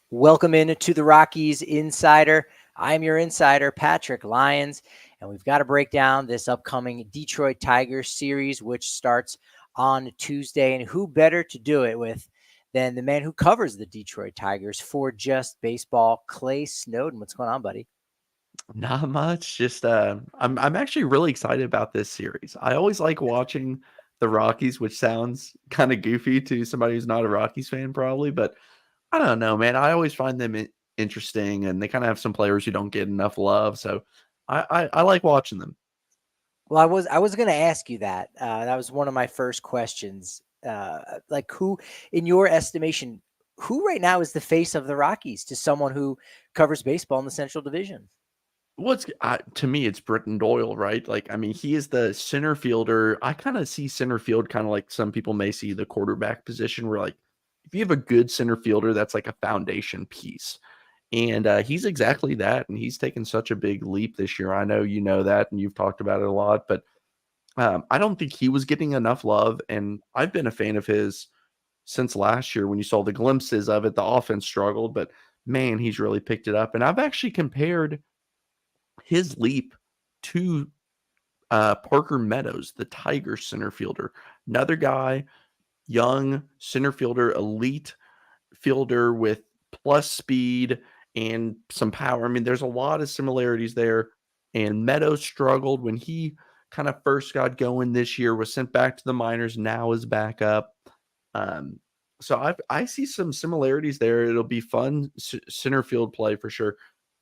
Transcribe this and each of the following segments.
Welcome in to the Rockies Insider. I'm your insider, Patrick Lyons, and we've got to break down this upcoming Detroit Tigers series, which starts on Tuesday. And who better to do it with than the man who covers the Detroit Tigers for Just Baseball, Clay Snowden. What's going on, buddy? Not much. Just I'm actually really excited about this series. I always like watching the Rockies, which sounds kind of goofy to somebody who's not a Rockies fan, probably, but I don't know, man. I always find them interesting, and they kind of have some players who don't get enough love. So I like watching them. Well, I was going to ask you that. That was one of my first questions. Like, who, in your estimation, who right now is the face of the Rockies to someone who covers baseball in the Central Division? What's to me, it's Brenton Doyle, right? Like, I mean, he is the center fielder. I kind of see center field kind of like some people may see the quarterback position, where like if you have a good center fielder, that's like a foundation piece. And he's exactly that. And he's taken such a big leap this year. I know you know that, and you've talked about it a lot, but I don't think he was getting enough love. And I've been a fan of his since last year when you saw the glimpses of it. The offense struggled, but man, he's really picked it up. And I've actually compared his leap to Parker Meadows, the Tigers center fielder. Another guy, young center fielder, elite fielder with plus speed and some power. I mean, there's a lot of similarities there. And Meadows struggled when he kind of first got going this year, was sent back to the minors, now is back up. Um, so I see some similarities there. It'll be fun center field play for sure.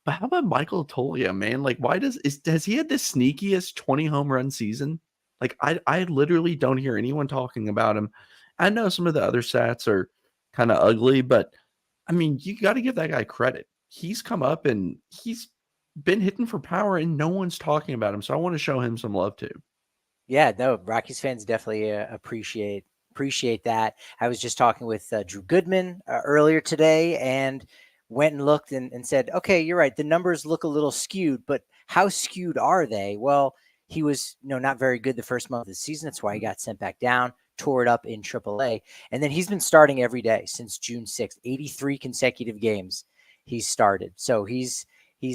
But how about Michael Toglia, man? Like, why has he had the sneakiest 20 home run season? Like, I literally don't hear anyone talking about him. I know some of the other stats are kind of ugly, but I mean, you got to give that guy credit. He's come up and he's been hitting for power, and no one's talking about him. So I want to show him some love too. Yeah, no, Rockies fans definitely appreciate that. I was just talking with Drew Goodman earlier today, and went and looked and said, okay, you're right. The numbers look a little skewed, but how skewed are they? Well, he was not very good the first month of the season. That's why he got sent back down, tore it up in AAA, and then he's been starting every day since June 6th. 83 consecutive games he's started. So he's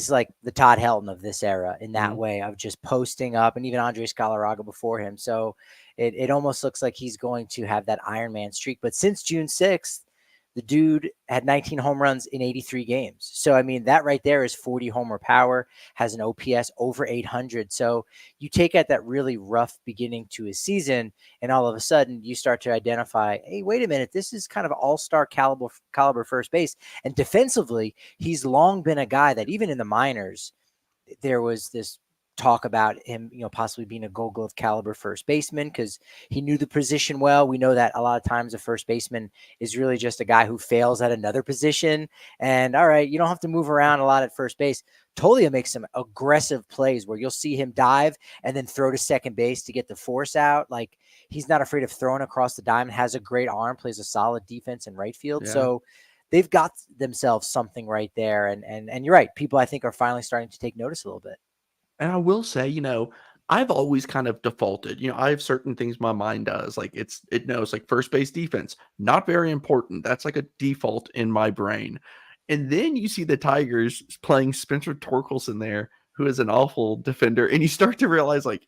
like the Todd Helton of this era in that Mhm. way of just posting up, and even Andre Scalaraga before him. So it almost looks like he's going to have that Iron Man streak. But since June 6th, the dude had 19 home runs in 83 games. So, I mean, that right there is 40 homer power, has an OPS over 800. So you take out that really rough beginning to his season, and all of a sudden you start to identify, hey, wait a minute, this is kind of all-star caliber first base. And defensively, he's long been a guy that even in the minors, there was this talk about him, possibly being a Gold Glove caliber first baseman because he knew the position well. We know that a lot of times a first baseman is really just a guy who fails at another position. And all right, you don't have to move around a lot at first base. Toglia makes some aggressive plays where you'll see him dive and then throw to second base to get the force out. Like, he's not afraid of throwing across the diamond, has a great arm, plays a solid defense in right field. Yeah. So they've got themselves something right there. And you're right. People, I think, are finally starting to take notice a little bit. And I will say, I've always kind of defaulted. I have certain things my mind does. Like it knows like first base defense, not very important. That's like a default in my brain. And then you see the Tigers playing Spencer Torkelson there, who is an awful defender, and you start to realize like,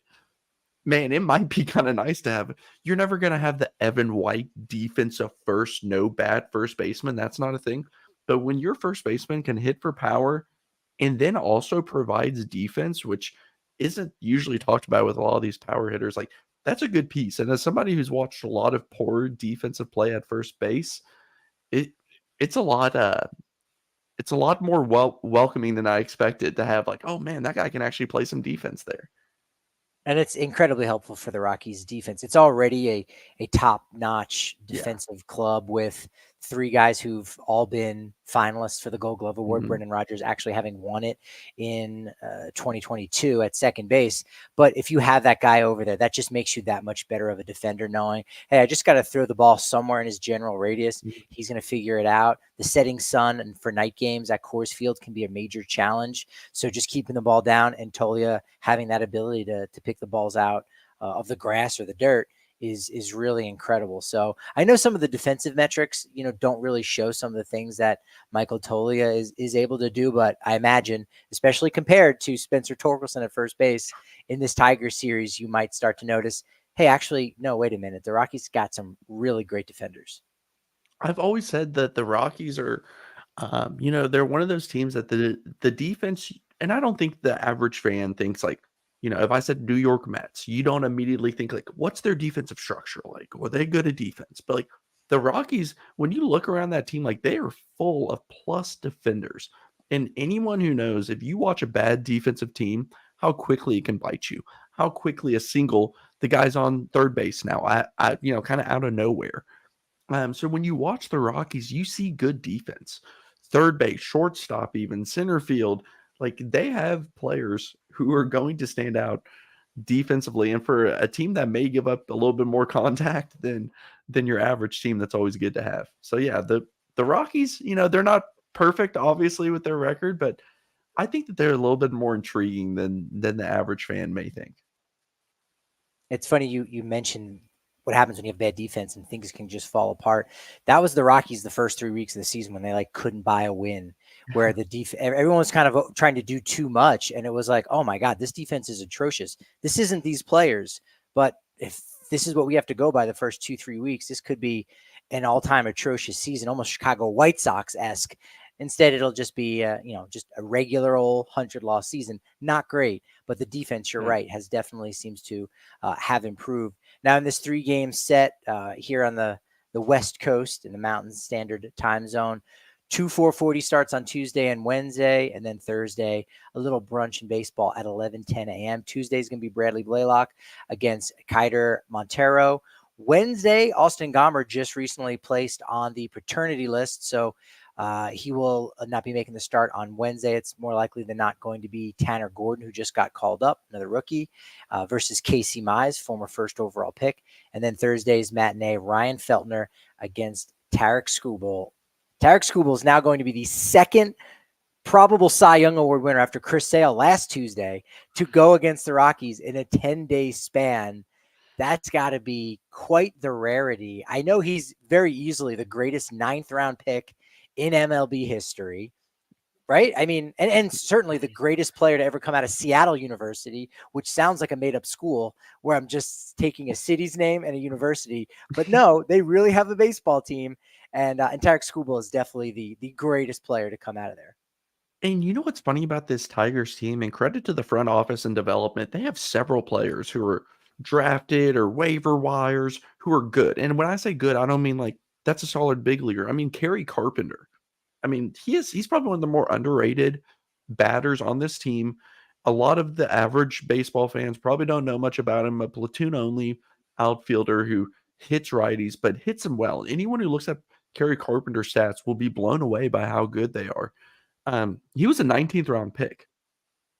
man, it might be kind of nice to have. You're never gonna have the Evan White defensive first, no bad first baseman. That's not a thing. But when your first baseman can hit for power and then also provides defense, which isn't usually talked about with a lot of these power hitters. Like, that's a good piece. And as somebody who's watched a lot of poor defensive play at first base, it it's a lot it's a lot more welcoming than I expected to have like, oh man, that guy can actually play some defense there. And it's incredibly helpful for the Rockies defense. It's already a top-notch Yeah. defensive club with three guys who've all been finalists for the Gold Glove Award. Hmm. Brendan Rodgers actually having won it in 2022 at second base. But if you have that guy over there, that just makes you that much better of a defender, knowing, hey, I just got to throw the ball somewhere in his general radius. He's going to figure it out. The setting sun and for night games at Coors Field can be a major challenge. So just keeping the ball down and Toglia having that ability to pick the balls out of the grass or the dirt is really incredible. So I know some of the defensive metrics, don't really show some of the things that Michael Toglia is able to do, but I imagine, especially compared to Spencer Torkelson at first base in this Tigers series, you might start to notice, hey, actually, no, wait a minute, the Rockies got some really great defenders. I've always said that the Rockies are, they're one of those teams that the defense, and I don't think the average fan thinks like, if I said New York Mets, you don't immediately think like, what's their defensive structure like? Are they good at defense? But like the Rockies, when you look around that team, like they are full of plus defenders. And anyone who knows, if you watch a bad defensive team, how quickly it can bite you, how quickly a single, the guy's on third base now, kind of out of nowhere. So when you watch the Rockies, you see good defense, third base, shortstop, even center field. Like they have players who are going to stand out defensively, and for a team that may give up a little bit more contact than your average team, that's always good to have. So yeah, the Rockies, they're not perfect, obviously, with their record, but I think that they're a little bit more intriguing than the average fan may think. It's funny you mentioned what happens when you have bad defense and things can just fall apart. That was the Rockies the first 3 weeks of the season when they like couldn't buy a win, where the everyone was kind of trying to do too much, and it was like, oh my god, this defense is atrocious. This isn't these players, but if this is what we have to go by the first 2-3 weeks, this could be an all-time atrocious season, almost Chicago White Sox-esque. Instead, it'll just be just a regular old 100-loss season. Not great, but the defense, you're right, has definitely seems to have improved. Now in this 3-game set here on the West Coast in the Mountain Standard Time Zone, 4:40 starts on Tuesday and Wednesday, and then Thursday a little brunch in baseball at 11:10 a.m. Tuesday is going to be Bradley Blaylock against Keider Montero. Wednesday, Austin Gomber just recently placed on the paternity list, so he will not be making the start on Wednesday. It's more likely than not going to be Tanner Gordon, who just got called up, another rookie, versus Casey Mize, former first overall pick. And then Thursday's matinee, Ryan Feltner against Tarik Skubal. Tarik Skubal is now going to be the second probable Cy Young Award winner after Chris Sale last Tuesday to go against the Rockies in a 10-day span. That's got to be quite the rarity. I know he's very easily the greatest 9th-round pick in MLB history, right? I mean, and certainly the greatest player to ever come out of Seattle University, which sounds like a made-up school where I'm just taking a city's name and a university. But no, they really have a baseball team, and Tarik Skubal is definitely the greatest player to come out of there. And you know what's funny about this Tigers team, and credit to the front office and development, they have several players who are drafted or waiver wires who are good. And when I say good, I don't mean like that's a solid big leaguer. I mean Kerry Carpenter. I mean, he's probably one of the more underrated batters on this team. A lot of the average baseball fans probably don't know much about him. A platoon only outfielder who hits righties, but hits them well. Anyone who looks at Kerry Carpenter stats will be blown away by how good they are. He was a 19th round pick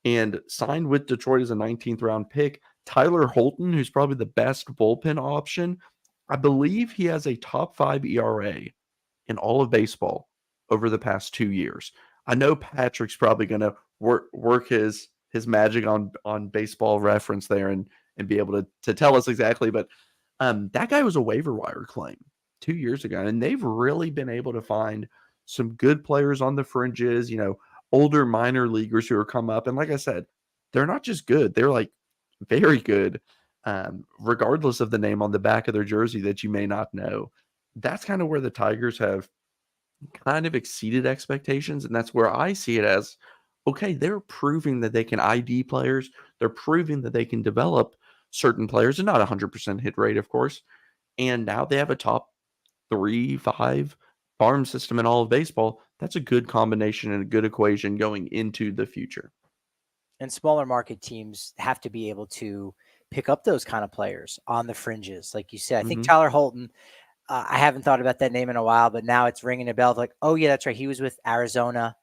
and signed with Detroit as a 19th round pick. Tyler Holton, who's probably the best bullpen option, I believe he has a top 5 ERA in all of baseball over the past 2 years. I know Patrick's probably going to work his magic on Baseball Reference there and be able to tell us exactly, but that guy was a waiver wire claim 2 years ago, and they've really been able to find some good players on the fringes, older minor leaguers who are come up. And like I said, they're not just good, they're like very good, regardless of the name on the back of their jersey that you may not know. That's kind of where the Tigers have kind of exceeded expectations. And that's where I see it as, okay, they're proving that they can ID players. They're proving that they can develop certain players, and not 100% hit rate, of course. And now they have a top 3-5 farm system in all of baseball. That's a good combination and a good equation going into the future. And smaller market teams have to be able to pick up those kind of players on the fringes. Like you said, I think Tyler Holton, I haven't thought about that name in a while, but now it's ringing a bell. Like, oh yeah, that's right. He was with Arizona,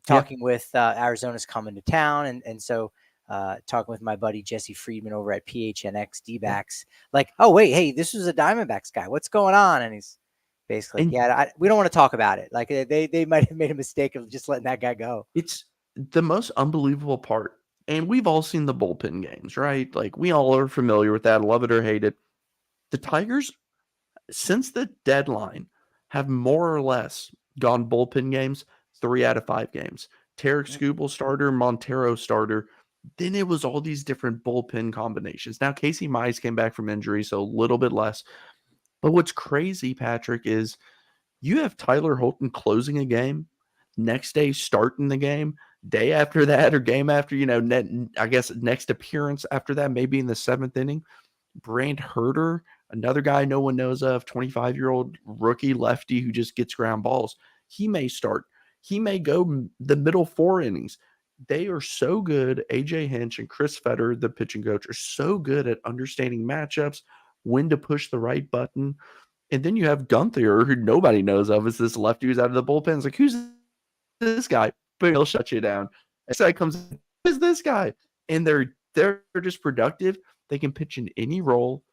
talking with Arizona's coming to town. And so talking with my buddy Jesse Friedman over at PHNX D-backs, like, oh wait, hey, this was a Diamondbacks guy. What's going on? And he's basically, we don't want to talk about it. Like they might have made a mistake of just letting that guy go. It's the most unbelievable part. And we've all seen the bullpen games, right? Like we all are familiar with that, love it or hate it. The Tigers, since the deadline, have more or less gone bullpen games 3 out of 5 games. Tarik Skubal starter, Montero starter. Then it was all these different bullpen combinations. Now, Casey Mize came back from injury, so a little bit less. But what's crazy, Patrick, is you have Tyler Holton closing a game, next day starting the game, day after that or game after, I guess next appearance after that, maybe in the 7th inning. Brant Herter, another guy no one knows of, 25-year-old rookie lefty who just gets ground balls. He may start. He may go the middle 4 innings. They are so good. AJ Hinch and Chris Fetter, the pitching coach, are so good at understanding matchups, when to push the right button. And then you have Gunther, who nobody knows of, is this lefty who's out of the bullpen. It's like, who's this guy? But he'll shut you down. And so comes, who is this guy? And they're just productive. They can pitch in any role,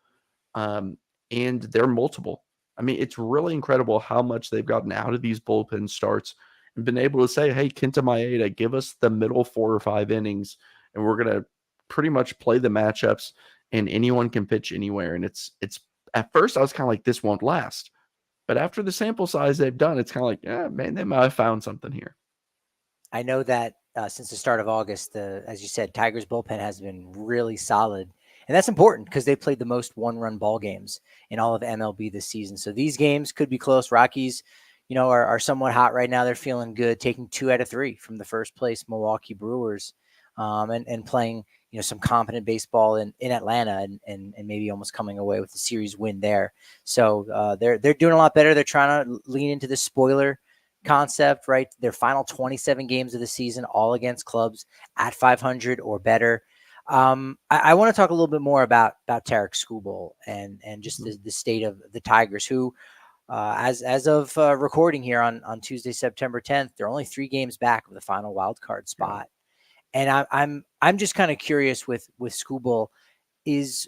and they're multiple. I mean, it's really incredible how much they've gotten out of these bullpen starts and been able to say, hey, Kenta Maeda, give us the middle 4 or 5 innings, and we're going to pretty much play the matchups, and anyone can pitch anywhere. And it's at first I was kind of like, this won't last. But after the sample size they've done, it's kind of like, yeah, man, they might have found something here. I know that since the start of August, as you said, Tigers bullpen has been really solid. And that's important because they played the most one-run ball games in all of MLB this season. So these games could be close. Rockies, are somewhat hot right now. They're feeling good, taking 2 out of 3 from the first place Milwaukee Brewers, and playing some competent baseball in Atlanta, and maybe almost coming away with the series win there. So they're doing a lot better. They're trying to lean into the spoiler concept, right? Their final 27 games of the season, all against clubs at 500 or better. I want to talk a little bit more about Tarik Skubal and just the state of the Tigers, who, as of recording here on Tuesday, September 10th, they're only 3 games back of the final wild card spot. And I'm just kind of curious with Skubal,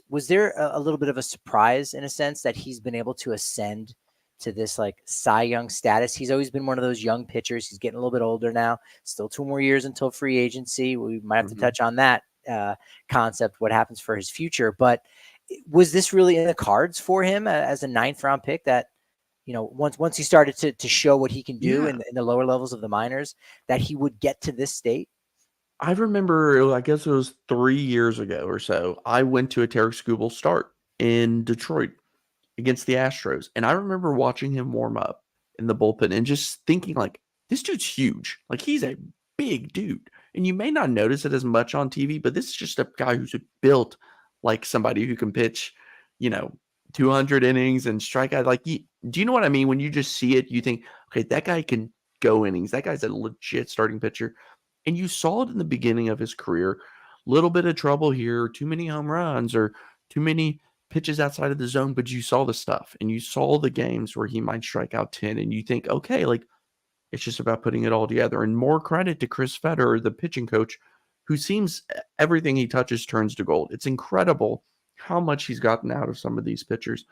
was there a little bit of a surprise in a sense that he's been able to ascend to this like Cy Young status? He's always been one of those young pitchers. He's getting a little bit older now, still 2 more years until free agency. We might have to touch on that concept, what happens for his future. But was this really in the cards for him as a 9th round pick, that, once he started to show what he can do in the lower levels of the minors, that he would get to this state? I remember, I guess it was 3 years ago or so, I went to a Tarik Skubal start in Detroit against the Astros. And I remember watching him warm up in the bullpen and just thinking, like, this dude's huge. Like, he's a big dude. And you may not notice it as much on TV, but this is just a guy who's built like somebody who can pitch, 200 innings and strike out. Like, do you know what I mean? When you just see it, you think, okay, that guy can go innings. That guy's a legit starting pitcher. And you saw it in the beginning of his career. Little bit of trouble here, too many home runs or too many pitches outside of the zone, but you saw the stuff and you saw the games where he might strike out 10 and you think, okay, like, it's just about putting it all together. And more credit to Chris Fetter, the pitching coach, who seems everything he touches turns to gold. It's incredible how much he's gotten out of some of these pitchers,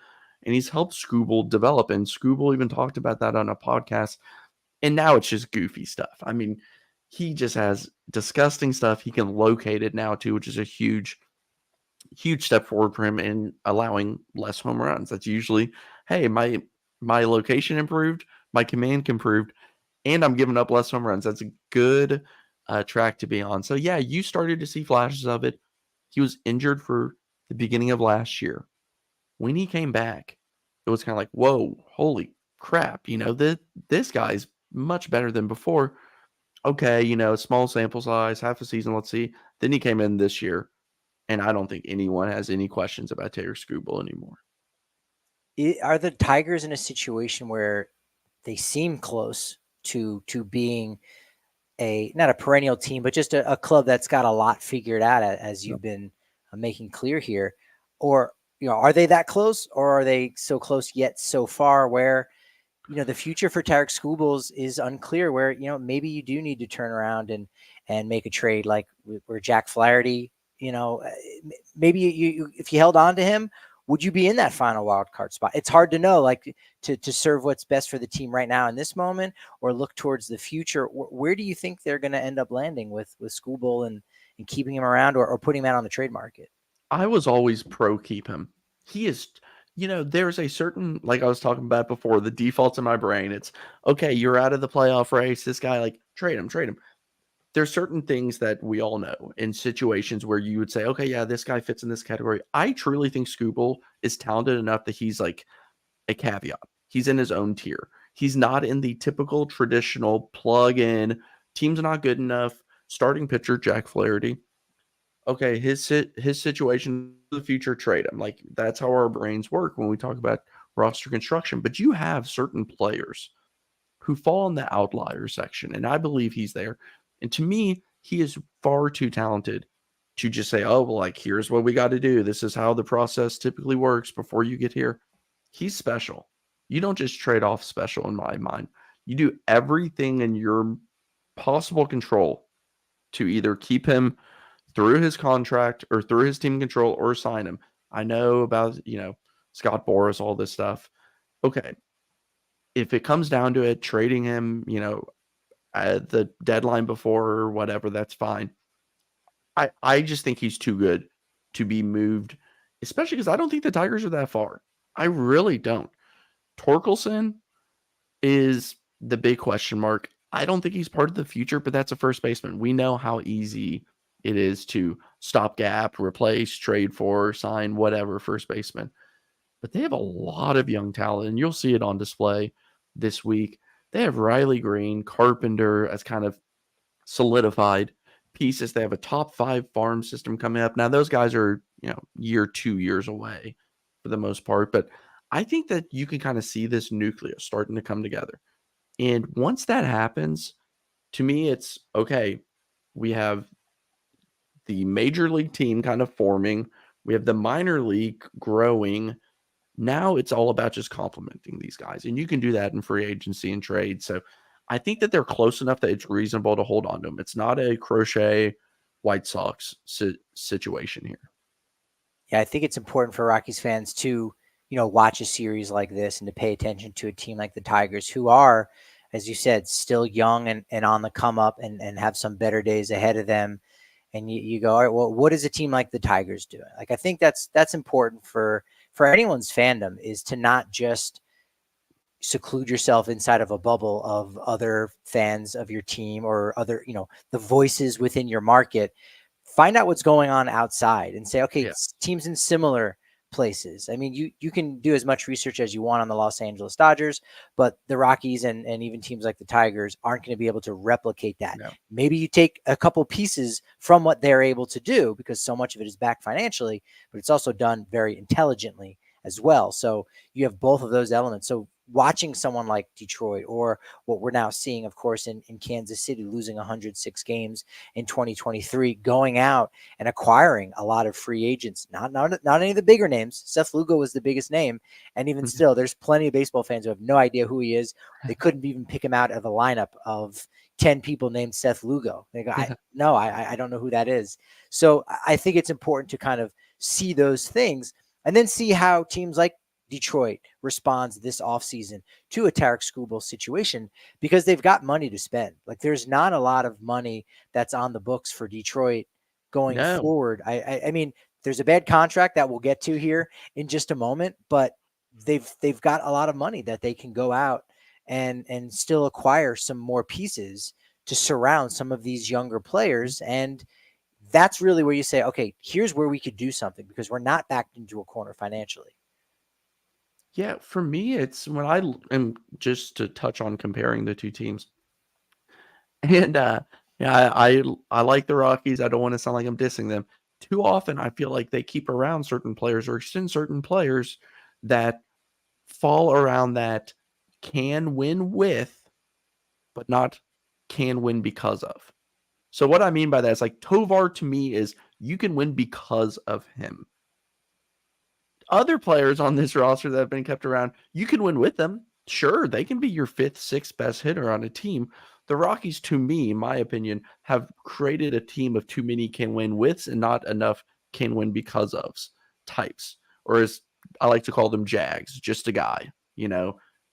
and he's helped Skubal develop. And Skubal even talked about that on a podcast. And now it's just goofy stuff. I mean, he just has disgusting stuff. He can locate it now too, which is a huge step forward for him in allowing less home runs. That's usually, hey, my location improved, my command improved, and I'm giving up less home runs. That's a good track to be on. So yeah, you started to see flashes of it. He was injured for the beginning of last year. When he came back, it was kind of like, whoa, holy crap. This guy's much better than before. Okay, small sample size, half a season, let's see. Then he came in this year, and I don't think anyone has any questions about Tarik Skubal anymore. Are the Tigers in a situation where they seem close to being not a perennial team, but just a club that's got a lot figured out, as you've been making clear here? Or, are they that close, or are they so close yet so far where, the future for Tarik Skubal is unclear, where, maybe you do need to turn around and make a trade like where Jack Flaherty, maybe you if you held on to him, would you be in that final wild card spot? It's hard to know, like, to serve what's best for the team right now in this moment, or look towards the future. Where do you think they're going to end up landing with Skubal and keeping him around, or putting him out on the trade market? I was always pro keep him. He is There's a certain, like I was talking about before, the defaults in my brain. It's okay, you're out of the playoff race. This guy, like, trade him, trade him. There's certain things that we all know in situations where you would say, okay, yeah, this guy fits in this category. I truly think Skubal is talented enough that he's like a caveat. He's in his own tier. He's not in the typical traditional plug in, team's not good enough, starting pitcher, Jack Flaherty. Okay, his situation, the future, trade him. Like, that's how our brains work when we talk about roster construction. But you have certain players who fall in the outlier section, and I believe he's there. And to me, he is far too talented to just say, oh, well, like, here's what we got to do. This is how the process typically works before you get here. He's special. You don't just trade off special in my mind. You do everything in your possible control to either keep him through his contract or through his team control or sign him. I know about, Scott Boras, all this stuff. Okay. If it comes down to it, trading him, at the deadline before or whatever, that's fine. I just think he's too good to be moved, especially because I don't think the Tigers are that far. I really don't. Torkelson is the big question mark. I don't think he's part of the future, but that's a first baseman. We know how easy it is to stop gap, replace, trade for, sign, whatever first baseman. But they have a lot of young talent, and you'll see it on display this week. They have Riley Green, Carpenter as kind of solidified pieces. They have a top 5 farm system coming up. Now, those guys are, 2 years away for the most part, but I think that you can kind of see this nucleus starting to come together. And once that happens, to me, it's okay. We have the major league team kind of forming, we have the minor league growing. Now it's all about just complimenting these guys. And you can do that in free agency and trade. So I think that they're close enough that it's reasonable to hold on to them. It's not a crochet White Sox situation here. Yeah, I think it's important for Rockies fans to, watch a series like this and to pay attention to a team like the Tigers, who are, as you said, still young and on the come up and have some better days ahead of them. And you go, all right, well, what is a team like the Tigers doing? Like, I think that's important for anyone's fandom, is to not just seclude yourself inside of a bubble of other fans of your team or other, the voices within your market. Find out what's going on outside and say, okay, Yeah. teams in similar places. I mean, you can do as much research as you want on the Los Angeles Dodgers, but the Rockies and even teams like the Tigers aren't going to be able to replicate that. No. Maybe you take a couple pieces from what they're able to do, because so much of it is backed financially, but it's also done very intelligently as well. So you have both of those elements. So watching someone like Detroit, or what we're now seeing, of course, in Kansas City, losing 106 games in 2023, going out and acquiring a lot of free agents, not any of the bigger names. Seth Lugo was the biggest name. And even still, there's plenty of baseball fans who have no idea who he is. They couldn't even pick him out of a lineup of 10 people named Seth Lugo. They go, I don't know who that is. So I think it's important to kind of see those things and then see how teams like Detroit responds this offseason to a Tarik Skubal situation, because they've got money to spend. Like, there's not a lot of money that's on the books for Detroit going forward. I mean, there's a bad contract that we'll get to here in just a moment, but they've got a lot of money that they can go out and still acquire some more pieces to surround some of these younger players. And that's really where you say, okay, here's where we could do something, because we're not backed into a corner financially. Yeah, for me, it's when I am, just to touch on comparing the two teams. And yeah, I like the Rockies. I don't want to sound like I'm dissing them. Too often, I feel like they keep around certain players or extend certain players that fall around that can win with, but not can win because of. So what I mean by that is, like, Tovar to me is you can win because of him. Other players on this roster that have been kept around, you can win with them. Sure, they can be your 5th, 6th best hitter on a team. The Rockies, to me, in my opinion, have created a team of too many can win withs and not enough can win because of types. Or as I like to call them, Jags, just a guy.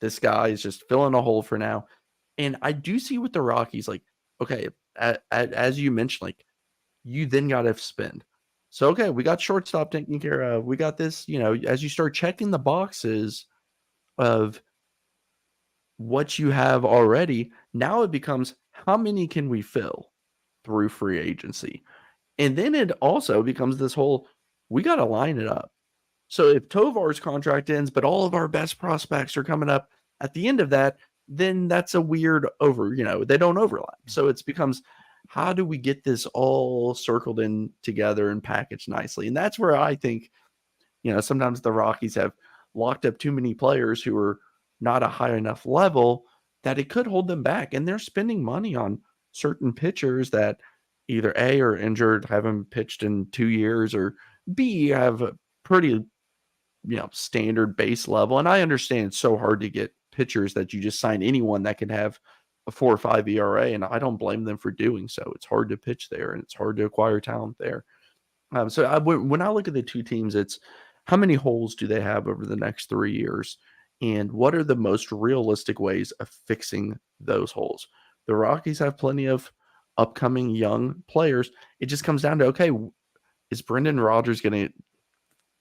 This guy is just filling a hole for now. And I do see with the Rockies, like, okay, as you mentioned, like, you then got to spend. So, okay, we got shortstop taken care of. We got this, as you start checking the boxes of what you have already, now it becomes how many can we fill through free agency? And then it also becomes this whole, we got to line it up. So if Tovar's contract ends, but all of our best prospects are coming up at the end of that, then that's a weird they don't overlap. So it becomes, how do we get this all circled in together and packaged nicely? And that's where I think, sometimes the Rockies have locked up too many players who are not a high enough level that it could hold them back. And they're spending money on certain pitchers that either A, are injured, haven't pitched in 2 years, or B, have a pretty standard base level. And I understand it's so hard to get pitchers that you just sign anyone that can have a 4 or 5 ERA, and I don't blame them for doing so. It's hard to pitch there, and it's hard to acquire talent there. When I look at the two teams, it's how many holes do they have over the next 3 years, and what are the most realistic ways of fixing those holes? The Rockies have plenty of upcoming young players. It just comes down to, okay, is Brendan Rodgers going to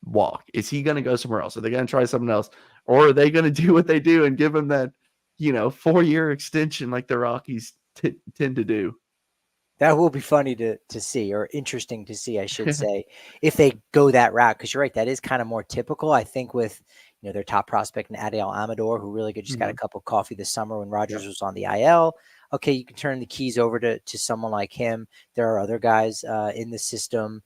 walk? Is he going to go somewhere else? Are they going to try something else? Or are they going to do what they do and give him that, 4-year extension like the Rockies tend to do? That will be funny to see, or interesting to see, I should say, if they go that route. Because you're right, that is kind of more typical. I think with their top prospect, Adel Amador, who really just got a cup of coffee this summer when Rodgers was on the IL. Okay, you can turn the keys over to someone like him. There are other guys in the system.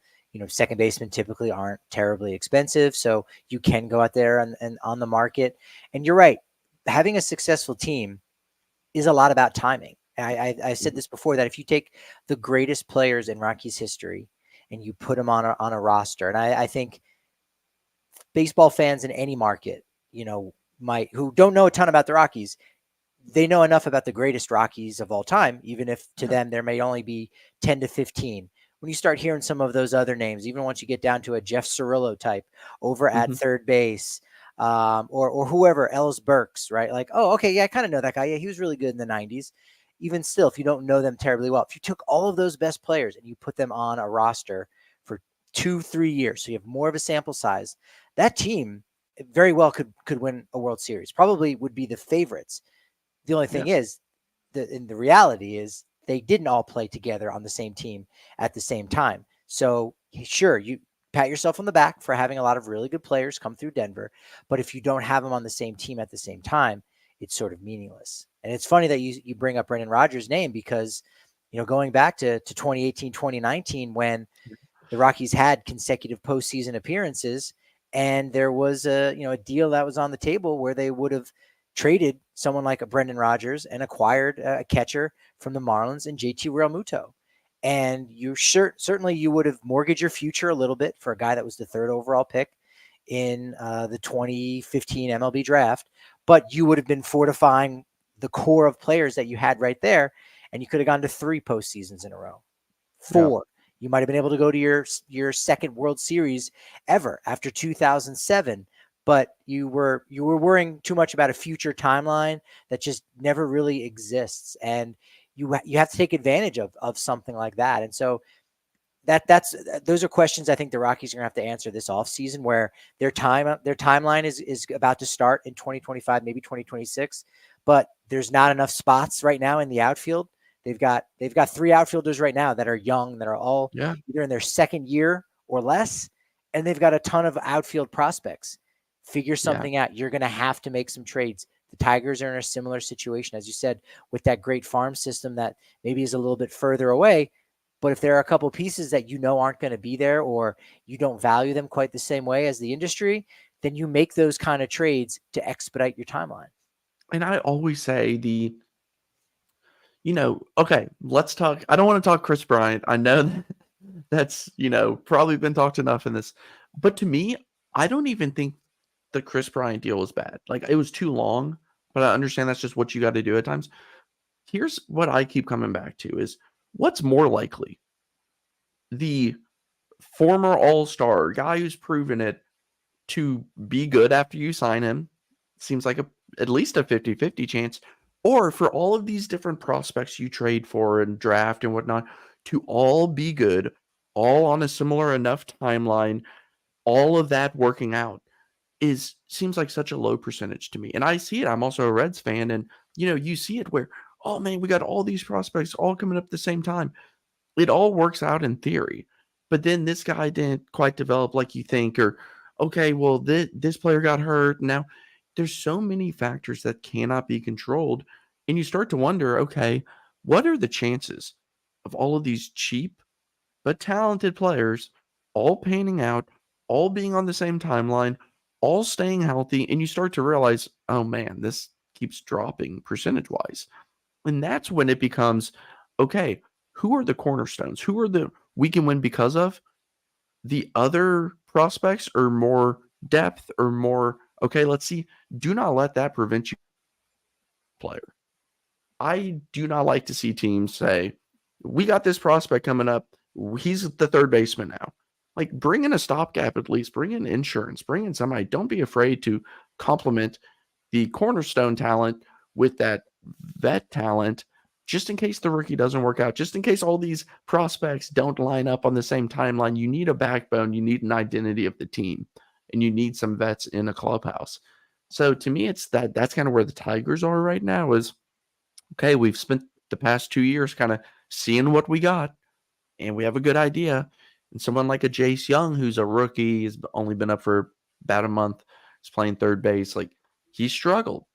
Second basemen typically aren't terribly expensive, so you can go out there and on the market. And you're right, having a successful team is a lot about timing. I said this before, that if you take the greatest players in Rockies history and you put them on a roster, and I think baseball fans in any market, who don't know a ton about the Rockies, they know enough about the greatest Rockies of all time, even if to them there may only be 10 to 15. When you start hearing some of those other names, even once you get down to a Jeff Cirillo type over at third base, or whoever, Ellis Burks, right? Like, oh, okay, yeah, I kind of know that guy. Yeah, he was really good in the 90s. Even still, if you don't know them terribly well, if you took all of those best players and you put them on a roster for 2-3 years, so you have more of a sample size, that team very well could win a World Series. Probably would be the favorites. The only thing is, the reality is, they didn't all play together on the same team at the same time. So sure, you pat yourself on the back for having a lot of really good players come through Denver, but if you don't have them on the same team at the same time, it's sort of meaningless. And it's funny that you bring up Brendan Rodgers' name, because going back to 2018, 2019, when the Rockies had consecutive postseason appearances, and there was a deal that was on the table where they would have traded someone like a Brendan Rodgers and acquired a catcher from the Marlins and JT Realmuto. And certainly you would have mortgaged your future a little bit for a guy that was the 3rd overall pick in the 2015 MLB draft, but you would have been fortifying the core of players that you had right there, and you could have gone to 3 postseasons in a row, 4. You might have been able to go to your second World Series ever after 2007. But you were worrying too much about a future timeline that just never really exists, and you have to take advantage of something like that. And so those are questions I think the Rockies are going to have to answer this offseason, where their timeline is about to start in 2025, maybe 2026, but there's not enough spots right now in the outfield. They've got 3 outfielders right now that are young, that are all either in their second year or less, and they've got a ton of outfield prospects. Figure something out. You're going to have to make some trades. The Tigers are in a similar situation, as you said, with that great farm system that maybe is a little bit further away. But if there are a couple pieces that aren't going to be there, or you don't value them quite the same way as the industry, then you make those kind of trades to expedite your timeline. And I always say okay, let's talk. I don't want to talk Chris Bryant. I know that's, probably been talked enough in this. But to me, I don't even think the Chris Bryant deal was bad. Like, it was too long, but I understand that's just what you got to do at times. Here's what I keep coming back to is, what's more likely? The former all-star guy who's proven it to be good after you sign him, seems like at least a 50-50 chance, or for all of these different prospects you trade for and draft and whatnot to all be good, all on a similar enough timeline, all of that working out seems like such a low percentage to me. And I see it. I'm also a Reds fan, and you see it where, oh man, we got all these prospects all coming up at the same time. It all works out in theory, but then this guy didn't quite develop like you think, or okay, well this player got hurt. Now there's so many factors that cannot be controlled, and you start to wonder, okay, what are the chances of all of these cheap but talented players all panning out, all being on the same timeline, all staying healthy, and you start to realize, oh man, this keeps dropping percentage wise. And that's when it becomes, okay, who are the cornerstones? Who are the we can win because of? The other prospects or more depth or more, okay, let's see. Do not let that prevent you player. I do not like to see teams say, we got this prospect coming up. He's the third baseman now. Like, bring in a stopgap at least. Bring in insurance. Bring in somebody. Don't be afraid to complement the cornerstone talent with that vet talent, just in case the rookie doesn't work out, just in case all these prospects don't line up on the same timeline. You need a backbone. You need an identity of the team, and you need some vets in a clubhouse. So to me, it's that's kind of where the Tigers are right now is, okay, we've spent the past 2 years kind of seeing what we got, and we have a good idea. And someone like a Jace Young, who's a rookie, has only been up for about a month, is playing third base. Like, he struggled.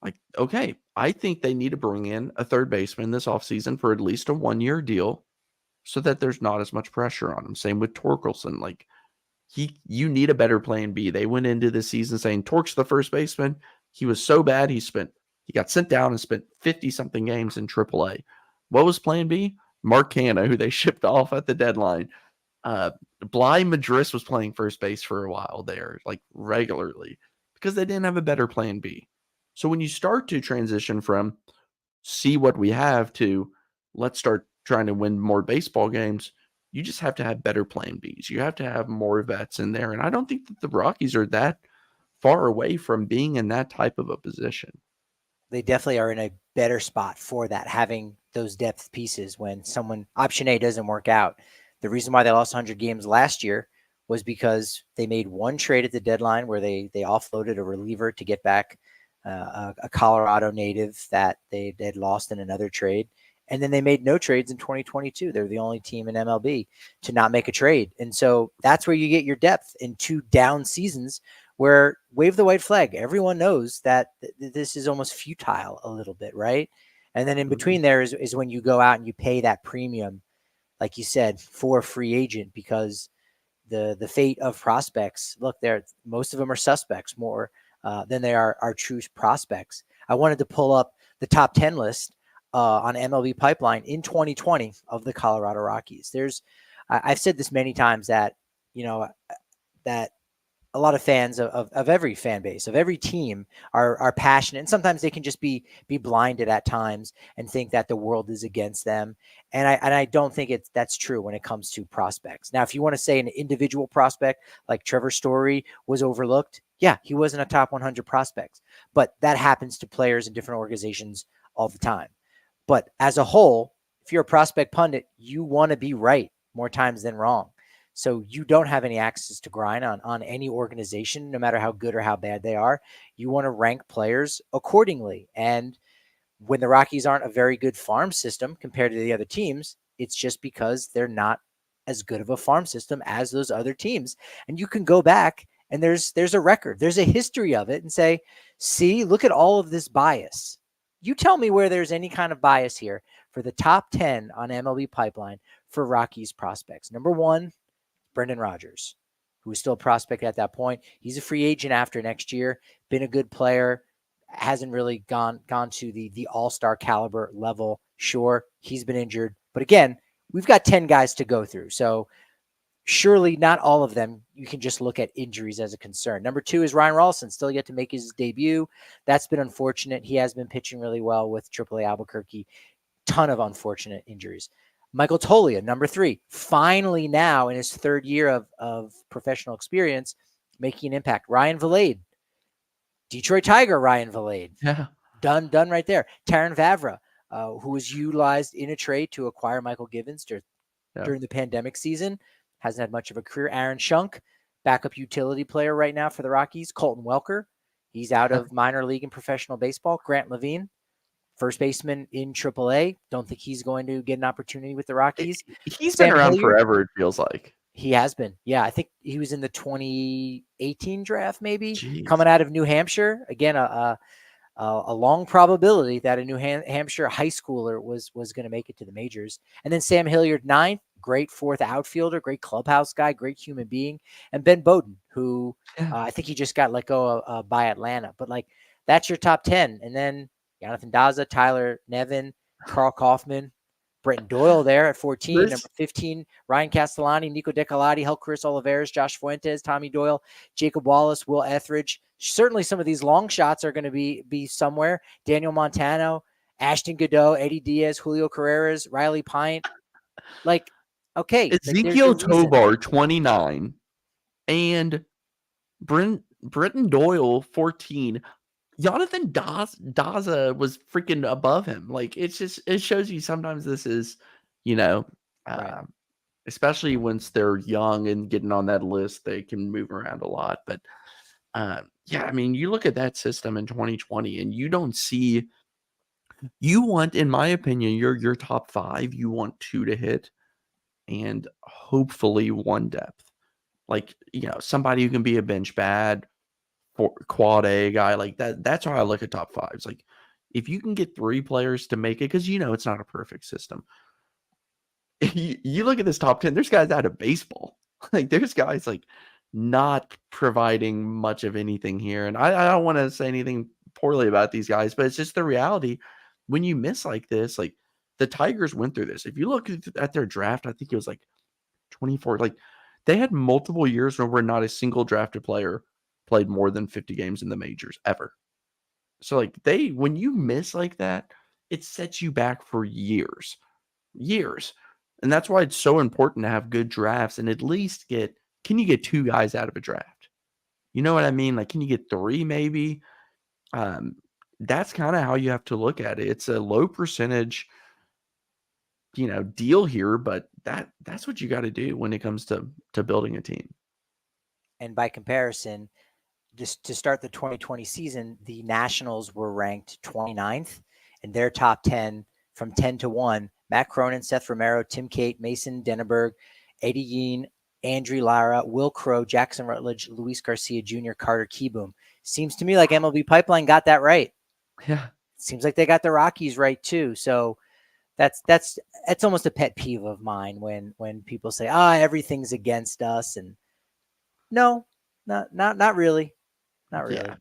Like, okay, I think they need to bring in a third baseman this offseason for at least a 1-year deal so that there's not as much pressure on him. Same with Torkelson. Like, you need a better plan B. They went into the season saying Tork's the first baseman. He was so bad he got sent down and spent 50 something games in AAA. What was plan B? Mark Canha, who they shipped off at the deadline. Bly Madris was playing first base for a while there, like regularly, because they didn't have a better plan B. So when you start to transition from see what we have to let's start trying to win more baseball games, you just have to have better plan Bs. You have to have more vets in there. And I don't think that the Rockies are that far away from being in that type of a position. They definitely are in a better spot for that, having those depth pieces when someone option A doesn't work out. The reason why they lost 100 games last year was because they made one trade at the deadline where they offloaded a reliever to get back a Colorado native that they had lost in another trade. And then they made no trades in 2022. They're the only team in MLB to not make a trade. And so that's where you get your depth in 2 down seasons where wave the white flag. Everyone knows that this is almost futile a little bit, right? And then in between there is when you go out and you pay that premium, like you said, for a free agent, because the fate of prospects, look, most of them are suspects more than they are true prospects. I wanted to pull up the top 10 list on MLB Pipeline in 2020 of the Colorado Rockies. I've said this many times that, that a lot of fans of every fan base, of every team are passionate, and sometimes they can just be blinded at times and think that the world is against them. And I don't think that's true when it comes to prospects. Now, if you want to say an individual prospect like Trevor Story was overlooked, yeah, he wasn't a top 100 prospects, but that happens to players in different organizations all the time. But as a whole, if you're a prospect pundit, you want to be right more times than wrong. So you don't have any access to grind on any organization, no matter how good or how bad they are. You want to rank players accordingly. And when the Rockies aren't a very good farm system compared to the other teams, it's just because they're not as good of a farm system as those other teams. And you can go back and there's a record, there's a history of it, and say, see, look at all of this bias. You tell me where there's any kind of bias here for the top 10 on MLB Pipeline for Rockies prospects. Number 1, Brendan Rodgers, who is still a prospect at that point. He's a free agent after next year, been a good player, hasn't really gone to the all-star caliber level. Sure, he's been injured, but again, we've got 10 guys to go through. So surely not all of them, you can just look at injuries as a concern. Number 2 is Ryan Rolston, still yet to make his debut. That's been unfortunate. He has been pitching really well with AAA Albuquerque. Ton of unfortunate injuries. Michael Toglia, number 3, finally now in his 3rd year of professional experience, making an impact. Ryan Vilade, Detroit Tiger Ryan Vilade. Yeah. Done right there. Taron Vavra, who was utilized in a trade to acquire Michael Givens during the pandemic season. Hasn't had much of a career. Aaron Schunk, backup utility player right now for the Rockies. Colton Welker, he's out of minor league and professional baseball. Grant Levine, first baseman in AAA. Don't think he's going to get an opportunity with the Rockies. He's Sam been around Hilliard, forever, it feels like. He has been. Yeah, I think he was in the 2018 draft, maybe. Jeez. Coming out of New Hampshire. Again, a long probability that a New Hampshire high schooler was going to make it to the majors. And then Sam Hilliard, ninth, great fourth outfielder, great clubhouse guy, great human being. And Ben Bowden, who I think he just got let go by Atlanta. But, like, that's your top 10. And then Jonathan Daza, Tyler Nevin, Carl Kaufman, Brenton Doyle there at 14. Number 15, Ryan Castellani, Nico Decolati, Helcris Oliveras, Josh Fuentes, Tommy Doyle, Jacob Wallace, Will Etheridge. Certainly some of these long shots are going to be somewhere. Daniel Montano, Ashton Godot, Eddie Diaz, Julio Carreras, Riley Pint. Like, okay. Ezequiel Tovar, 29. And Brenton Doyle, 14. Jonathan Daza was freaking above him. Like, it shows you sometimes this is, right. Especially once they're young and getting on that list, they can move around a lot. But yeah, I mean, you look at that system in 2020 and you don't see, you want, in my opinion, your top 5, you want 2 to hit and hopefully 1 depth. Like, somebody who can be a bench bad, for quad A guy like that. That's how I look at top 5s. Like, if you can get 3 players to make it, because it's not a perfect system. You look at this top 10, there's guys out of baseball. Like, there's guys like not providing much of anything here. And I don't want to say anything poorly about these guys, but it's just the reality. When you miss like this, like the Tigers went through this. If you look at their draft, I think it was like 24. Like, they had multiple years where not a single drafted player played more than 50 games in the majors ever. So, like, when you miss like that, it sets you back for years. And that's why it's so important to have good drafts and at least can you get 2 guys out of a draft? You know what I mean? Like, can you get 3 maybe? That's kind of how you have to look at it. It's a low percentage, deal here, but that's what you got to do when it comes to building a team. And by comparison, just to start the 2020 season, the Nationals were ranked 29th, and their top 10 from 10 to 1, Matt Cronin, Seth Romero, Tim Cate, Mason Denneberg, Eddie Yean, Andrew Lara, Will Crow, Jackson Rutledge, Luis Garcia Jr., Carter Kieboom. Seems to me like MLB Pipeline got that right. Yeah. Seems like they got the Rockies right too. So that's almost a pet peeve of mine when people say, everything's against us. And no, not really. Not really.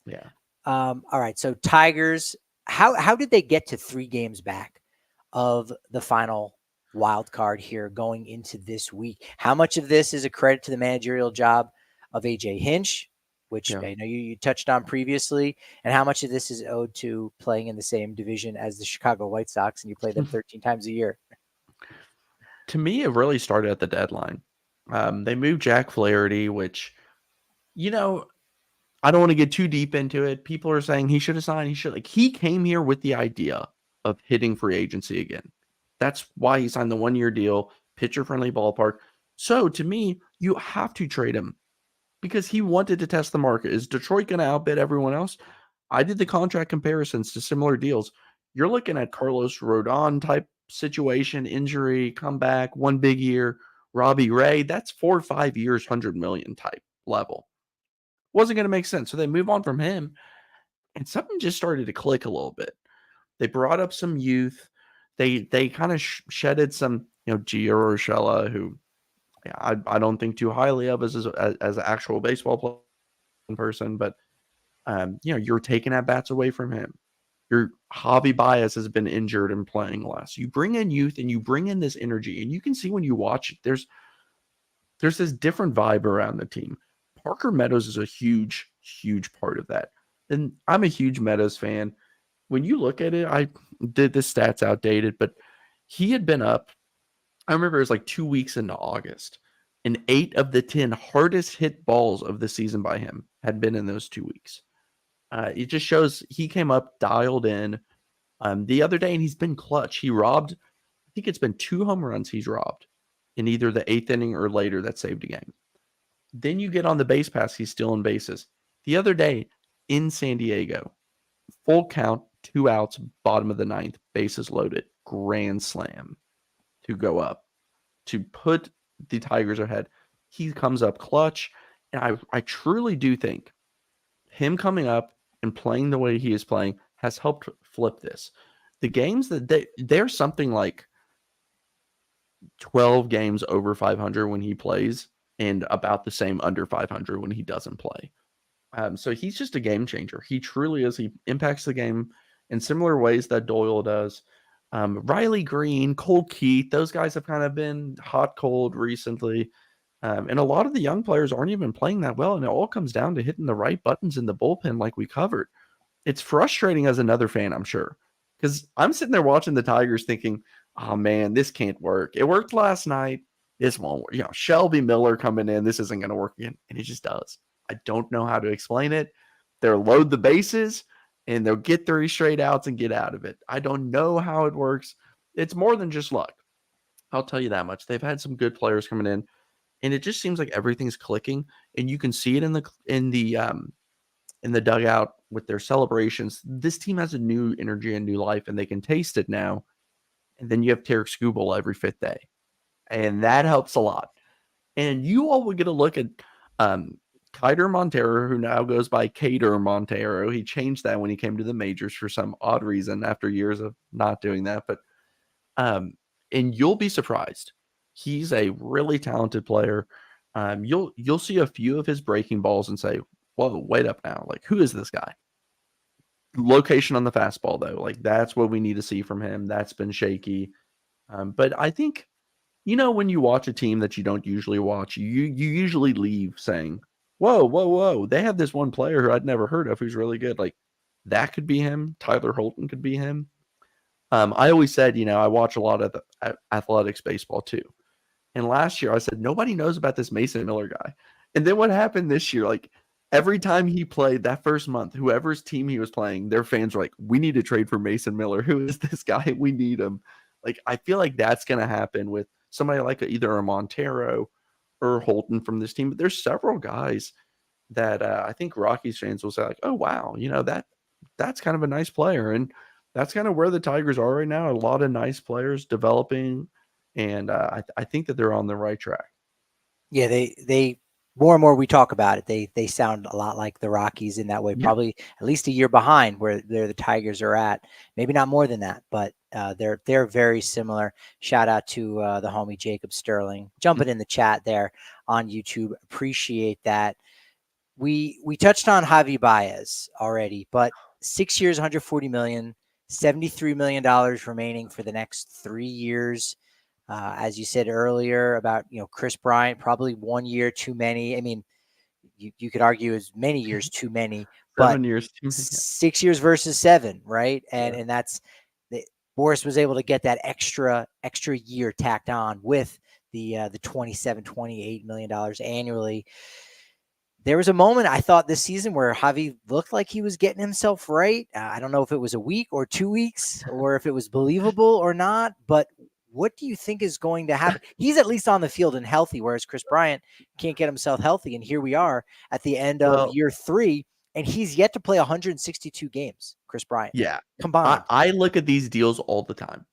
Yeah. All right. So Tigers, how did they get to 3 games back of the final wild card here going into this week? How much of this is a credit to the managerial job of AJ Hinch, which I know you touched on previously, and how much of this is owed to playing in the same division as the Chicago White Sox and you play them 13 times a year? To me, it really started at the deadline. They moved Jack Flaherty, which, I don't want to get too deep into it. People are saying he should have signed. He came here with the idea of hitting free agency again. That's why he signed the 1-year deal, pitcher-friendly ballpark. So, to me, you have to trade him because he wanted to test the market. Is Detroit going to outbid everyone else? I did the contract comparisons to similar deals. You're looking at Carlos Rodon type situation, injury, comeback, 1 big year. Robbie Ray, that's 4 or 5 years, 100 million type level. Wasn't going to make sense. So they move on from him, and something just started to click a little bit. They brought up some youth. They kind of shedded some, Gio Urshela, who I don't think too highly of as an actual baseball player in person, but you're taking at bats away from him. Your Javi Baez has been injured and playing less. You bring in youth and you bring in this energy, and you can see when you watch it, there's this different vibe around the team. Parker Meadows is a huge, huge part of that. And I'm a huge Meadows fan. When you look at it, I did the stats outdated, but he had been up. I remember it was like 2 weeks into August, and 8 of the 10 hardest hit balls of the season by him had been in those 2 weeks. It just shows he came up dialed in the other day, and he's been clutch. He robbed, I think it's been 2 home runs he's robbed. in either the 8th inning or later that saved a game. Then you get on the base pass, he's stealing bases. The other day in San Diego, full count, 2 outs, bottom of the 9th, bases loaded, grand slam to go up to put the Tigers ahead. He comes up clutch, and I truly do think him coming up and playing the way he is playing has helped flip this. The games that they're something like 12 games over 500 when he plays and about the same under 500 when he doesn't play. So he's just a game changer. He truly is. He impacts the game in similar ways that Doyle does. Riley Green, Cole Keith, those guys have kind of been hot, cold recently. And a lot of the young players aren't even playing that well. And it all comes down to hitting the right buttons in the bullpen like we covered. It's frustrating as another fan, I'm sure, because I'm sitting there watching the Tigers thinking, oh, man, this can't work. It worked last night. This won't work. Shelby Miller coming in. This isn't going to work again. And it just does. I don't know how to explain it. They'll load the bases and they'll get 3 straight outs and get out of it. I don't know how it works. It's more than just luck. I'll tell you that much. They've had some good players coming in, and it just seems like everything's clicking, and you can see it in the dugout with their celebrations. This team has a new energy and new life, and they can taste it now. And then you have Tarik Skubal every 5th day, and that helps a lot. And you all would get a look at Kaider Montero, who now goes by Cater Montero. He changed that when he came to the majors for some odd reason after years of not doing that. But and you'll be surprised. He's a really talented player. You'll see a few of his breaking balls and say, whoa, wait up now. Like, who is this guy? Location on the fastball, though. Like, that's what we need to see from him. That's been shaky. But I think, when you watch a team that you don't usually watch, you usually leave saying, whoa. They have this one player who I'd never heard of who's really good. Like, that could be him. Tyler Holton could be him. I always said, I watch a lot of the athletics baseball too. And last year I said, nobody knows about this Mason Miller guy. And then what happened this year? Like, every time he played that first month, whoever's team he was playing, their fans were like, we need to trade for Mason Miller. Who is this guy? We need him. Like, I feel like that's going to happen with somebody like either a Montero or Holton from this team. But there's several guys that I think Rockies fans will say, like, oh, wow, that's kind of a nice player. And that's kind of where the Tigers are right now. A lot of nice players developing. And I think that they're on the right track. Yeah, they more and more we talk about it, they sound a lot like the Rockies in that way. Yeah. Probably at least a year behind where the Tigers are at. Maybe not more than that, but they're very similar. Shout out to the homie Jacob Sterling jumping in the chat there on YouTube. Appreciate that. We touched on Javi Baez already, but 6 years, $140 million, $73 million remaining for the next 3 years. As you said earlier about, Chris Bryant, probably 1 year too many. I mean, you could argue as many years too many, but 7 years too many. 6 years versus 7, right? And Yeah. and that's Boris was able to get that extra year tacked on with the $27-28 million annually. There was a moment I thought this season where Javi looked like he was getting himself right. I don't know if it was a week or 2 weeks or if it was believable or not, but what do you think is going to happen? He's at least on the field and healthy, whereas Chris Bryant can't get himself healthy. And here we are at the end of year 3, and he's yet to play 162 games, Chris Bryant. Yeah. Combined. I look at these deals all the time.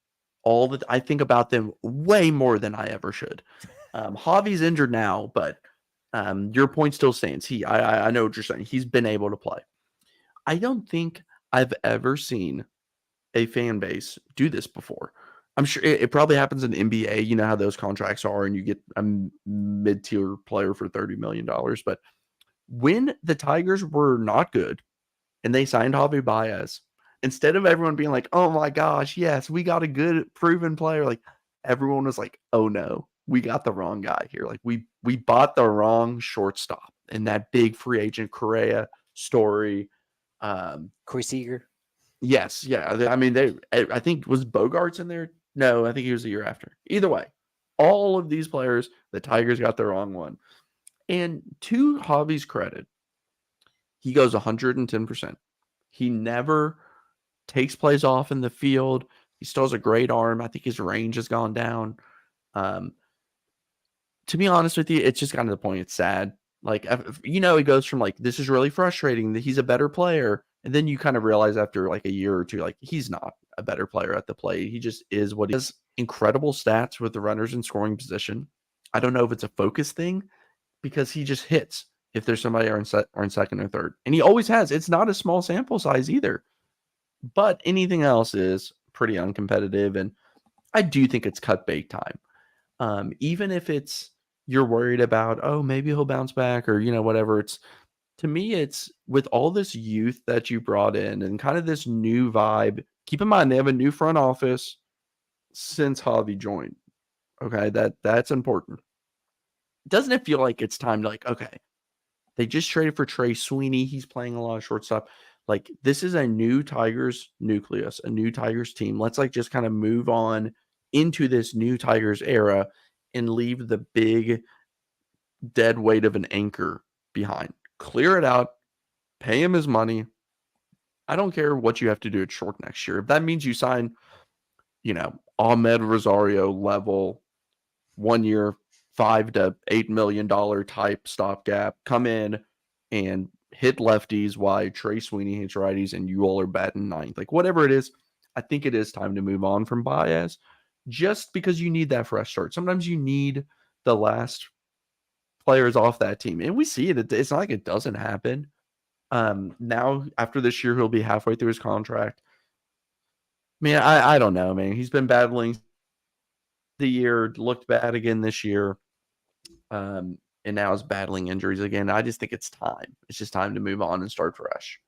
I think about them way more than I ever should. Javi's injured now, but your point still stands. I know what you're saying. He's been able to play. I don't think I've ever seen a fan base do this before. I'm sure it probably happens in the NBA. You know how those contracts are, and you get a mid-tier player for $30 million. But when the Tigers were not good and they signed Javi Baez, instead of everyone being like, oh my gosh, yes, we got a good proven player, like everyone was like, oh no, we got the wrong guy here. Like we bought the wrong shortstop in that big free agent Correa story. Corey Seager. Yes, yeah. I mean, I think was Bogarts in there. No, I think he was the year after. Either way, all of these players, the Tigers got the wrong one. And to Javi's credit, he goes 110%. He never takes plays off in the field. He still has a great arm. I think his range has gone down. to be honest with you, it's just gotten to the point it's sad. Like, it goes from like, this is really frustrating that he's a better player. And then you kind of realize after like a year or two, like, he's not a better player at the plate. He just is what he has. Incredible stats with the runners in scoring position. I don't know if it's a focus thing because he just hits if there's somebody on second or third. And he always has. It's not a small sample size either. But anything else is pretty uncompetitive. And I do think it's cut bait time. Even if you're worried about, oh, maybe he'll bounce back or, whatever. To me, it's with all this youth that you brought in and kind of this new vibe. Keep in mind, they have a new front office since Javi joined. Okay, that's important. Doesn't it feel like it's time to like, okay, they just traded for Trey Sweeney. He's playing a lot of shortstop. Like, this is a new Tigers nucleus, a new Tigers team. Let's like just kind of move on into this new Tigers era and leave the big dead weight of an anchor behind. Clear it out, pay him his money. I don't care what you have to do at short next year. If that means you sign, Ahmed Rosario level 1 year, $5 to $8 million type stopgap, come in and hit lefties while Trey Sweeney hits righties and you all are batting ninth. Like, whatever it is, I think it is time to move on from Baez just because you need that fresh start. Sometimes you need the last players off that team. And we see it. It's not like it doesn't happen. Now, after this year, he'll be halfway through his contract. Man, I don't know, man. He's been battling the year, looked bad again this year. And now is battling injuries again. I just think it's time. It's just time to move on and start fresh.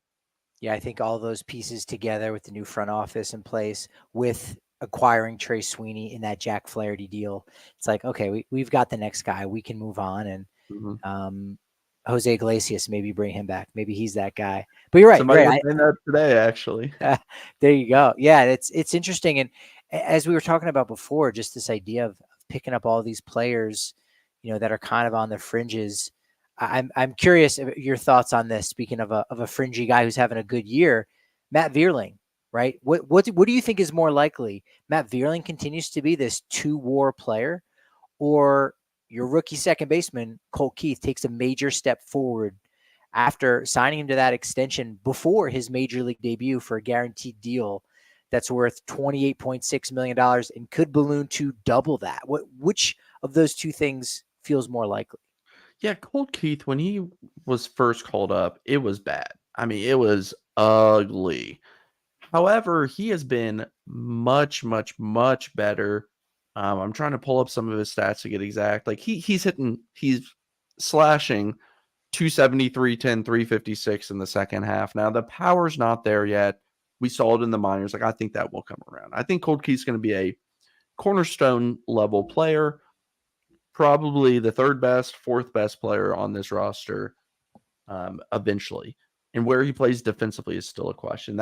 Yeah, I think all those pieces together with the new front office in place, with acquiring Trey Sweeney in that Jack Flaherty deal, it's like, okay, we've got the next guy. We can move on. And Jose Iglesias, maybe bring him back. Maybe he's that guy. But you're right. Somebody was saying that today, actually. There you go. Yeah, it's interesting. And as we were talking about before, just this idea of picking up all these players, that are kind of on the fringes. I'm curious your thoughts on this. Speaking of a fringy guy who's having a good year, Matt Vierling, right? What do you think is more likely? Matt Vierling continues to be this 2-WAR player, or your rookie second baseman Colt Keith takes a major step forward after signing him to that extension before his major league debut for a guaranteed deal that's worth $28.6 million and could balloon to double that? Which of those two things feels more likely? Yeah, Colt Keith, when he was first called up, it was bad. I mean, it was ugly. However, he has been much, much, much better. I'm trying to pull up some of his stats to get exact. Like he's slashing 270, 310, 356 in the second half. Now the power's not there yet. We saw it in the minors. Like, I think that will come around. I think Colt Keith's going to be a cornerstone level player, probably the third best, fourth best player on this roster eventually. And where he plays defensively is still a question.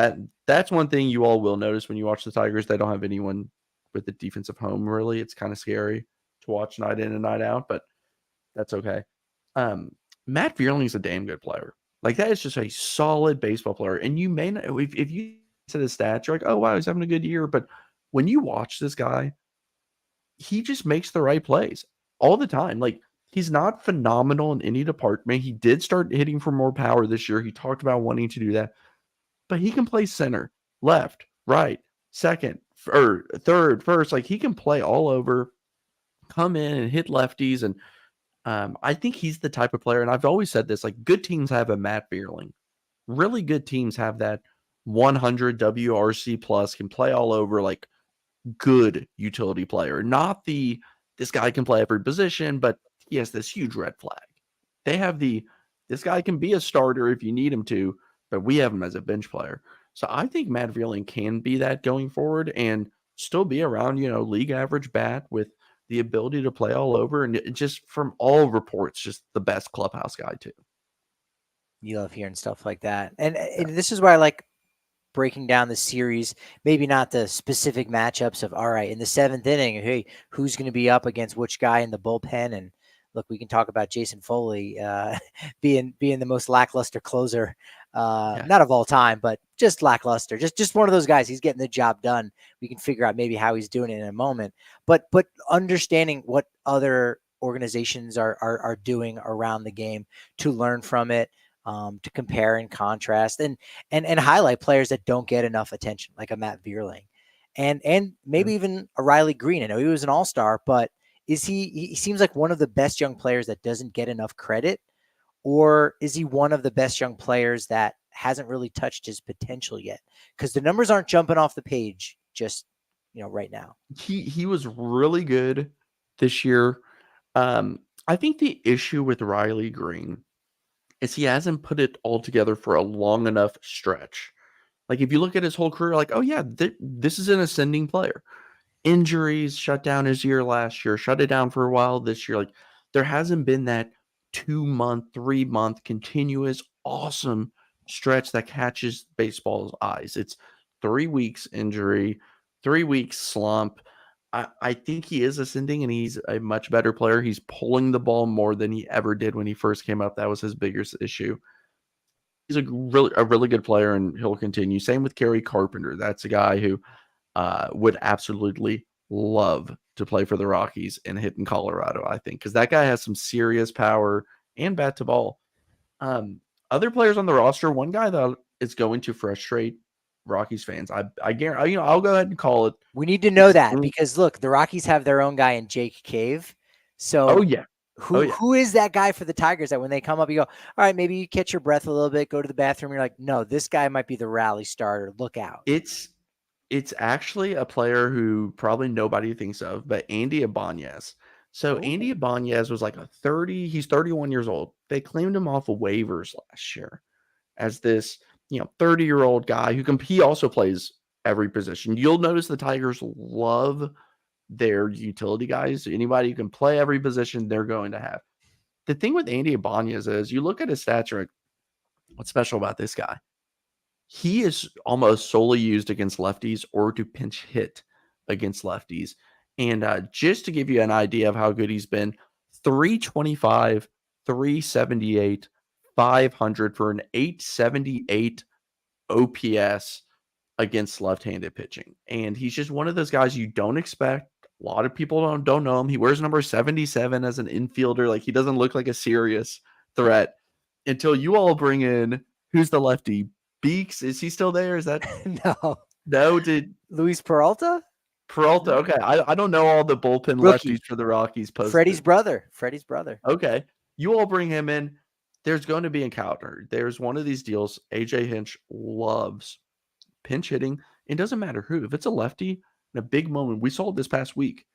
That's one thing you all will notice when you watch the Tigers. They don't have anyone with the defensive home, really. It's kind of scary to watch night in and night out, but that's okay. Matt Vierling is a damn good player. Like, that is just a solid baseball player. And you may not, if you see the stats, you're like, oh, wow, he's having a good year. But when you watch this guy, he just makes the right plays all the time. Like, he's not phenomenal in any department. He did start hitting for more power this year. He talked about wanting to do that. But he can play center, left, right, second, or third, first. Like, he can play all over, come in and hit lefties. And I think he's the type of player, and I've always said this, like, good teams have a Matt Vierling. Really good teams have that 100 WRC plus, can play all over, like, good utility player. Not this guy can play every position, but he has this huge red flag. They have this guy can be a starter if you need him to, but we have him as a bench player. So I think Matt Vierling can be that going forward and still be around, league average bat with the ability to play all over, and just from all reports, just the best clubhouse guy too. You love hearing stuff like that. And this is why I like breaking down the series, maybe not the specific matchups of, all right, in the 7th inning, hey, who's going to be up against which guy in the bullpen? And look, we can talk about Jason Foley being the most lackluster closer, not of all time, but just lackluster. Just one of those guys. He's getting the job done. We can figure out maybe how he's doing it in a moment. But understanding what other organizations are doing around the game, to learn from it, to compare and contrast, and highlight players that don't get enough attention, like a Matt Vierling, and Yeah. maybe even a Riley Green. I know he was an all-star, but he seems like one of the best young players that doesn't get enough credit, or is he one of the best young players that hasn't really touched his potential yet? Because the numbers aren't jumping off the page just right now. He was really good this year. I think the issue with Riley Green is he hasn't put it all together for a long enough stretch. Like, if you look at his whole career, like, oh yeah, this is an ascending player. Injuries shut down his year last year, shut it down for a while this year. Like, there hasn't been that 2-month, 3-month continuous awesome stretch that catches baseball's eyes. It's 3 weeks injury, 3 weeks slump. I think he is ascending and he's a much better player. He's pulling the ball more than he ever did when he first came up. That was his biggest issue. He's a really good player and he'll continue. Same with Kerry Carpenter. That's a guy who would absolutely love to play for the Rockies and hit in Colorado, I think, because that guy has some serious power and bat to ball. Other players on the roster, one guy that is going to frustrate Rockies fans, I guarantee, I'll go ahead and call it. We need to know that, because look, the Rockies have their own guy in Jake Cave. Oh So yeah, who is that guy for the Tigers that when they come up, you go, all right, maybe you catch your breath a little bit, go to the bathroom. You're like, no, this guy might be the rally starter. Look out. It's actually a player who probably nobody thinks of, but Andy Ibanez. So Andy Ibanez was like he's 31 years old. They claimed him off of waivers last year as this, 30-year-old guy who he also plays every position. You'll notice the Tigers love their utility guys. Anybody who can play every position, they're going to have. The thing with Andy Ibanez is you look at his stats, you're like, what's special about this guy? He is almost solely used against lefties or to pinch hit against lefties. And just to give you an idea of how good he's been, 325, 378, 500 for an 878 OPS against left-handed pitching. And he's just one of those guys you don't expect. A lot of people don't know him. He wears number 77 as an infielder. Like, he doesn't look like a serious threat until you all bring in, who's the lefty? Beeks, is he still there? Is that no? Did Luis Peralta? Okay, I don't know all the bullpen Rookie. lefties for the Rockies. Freddie's brother. Okay, you all bring him in. There's going to be an encounter. There's one of these deals. AJ Hinch loves pinch hitting. It doesn't matter who. If it's a lefty in a big moment, we saw it this past week.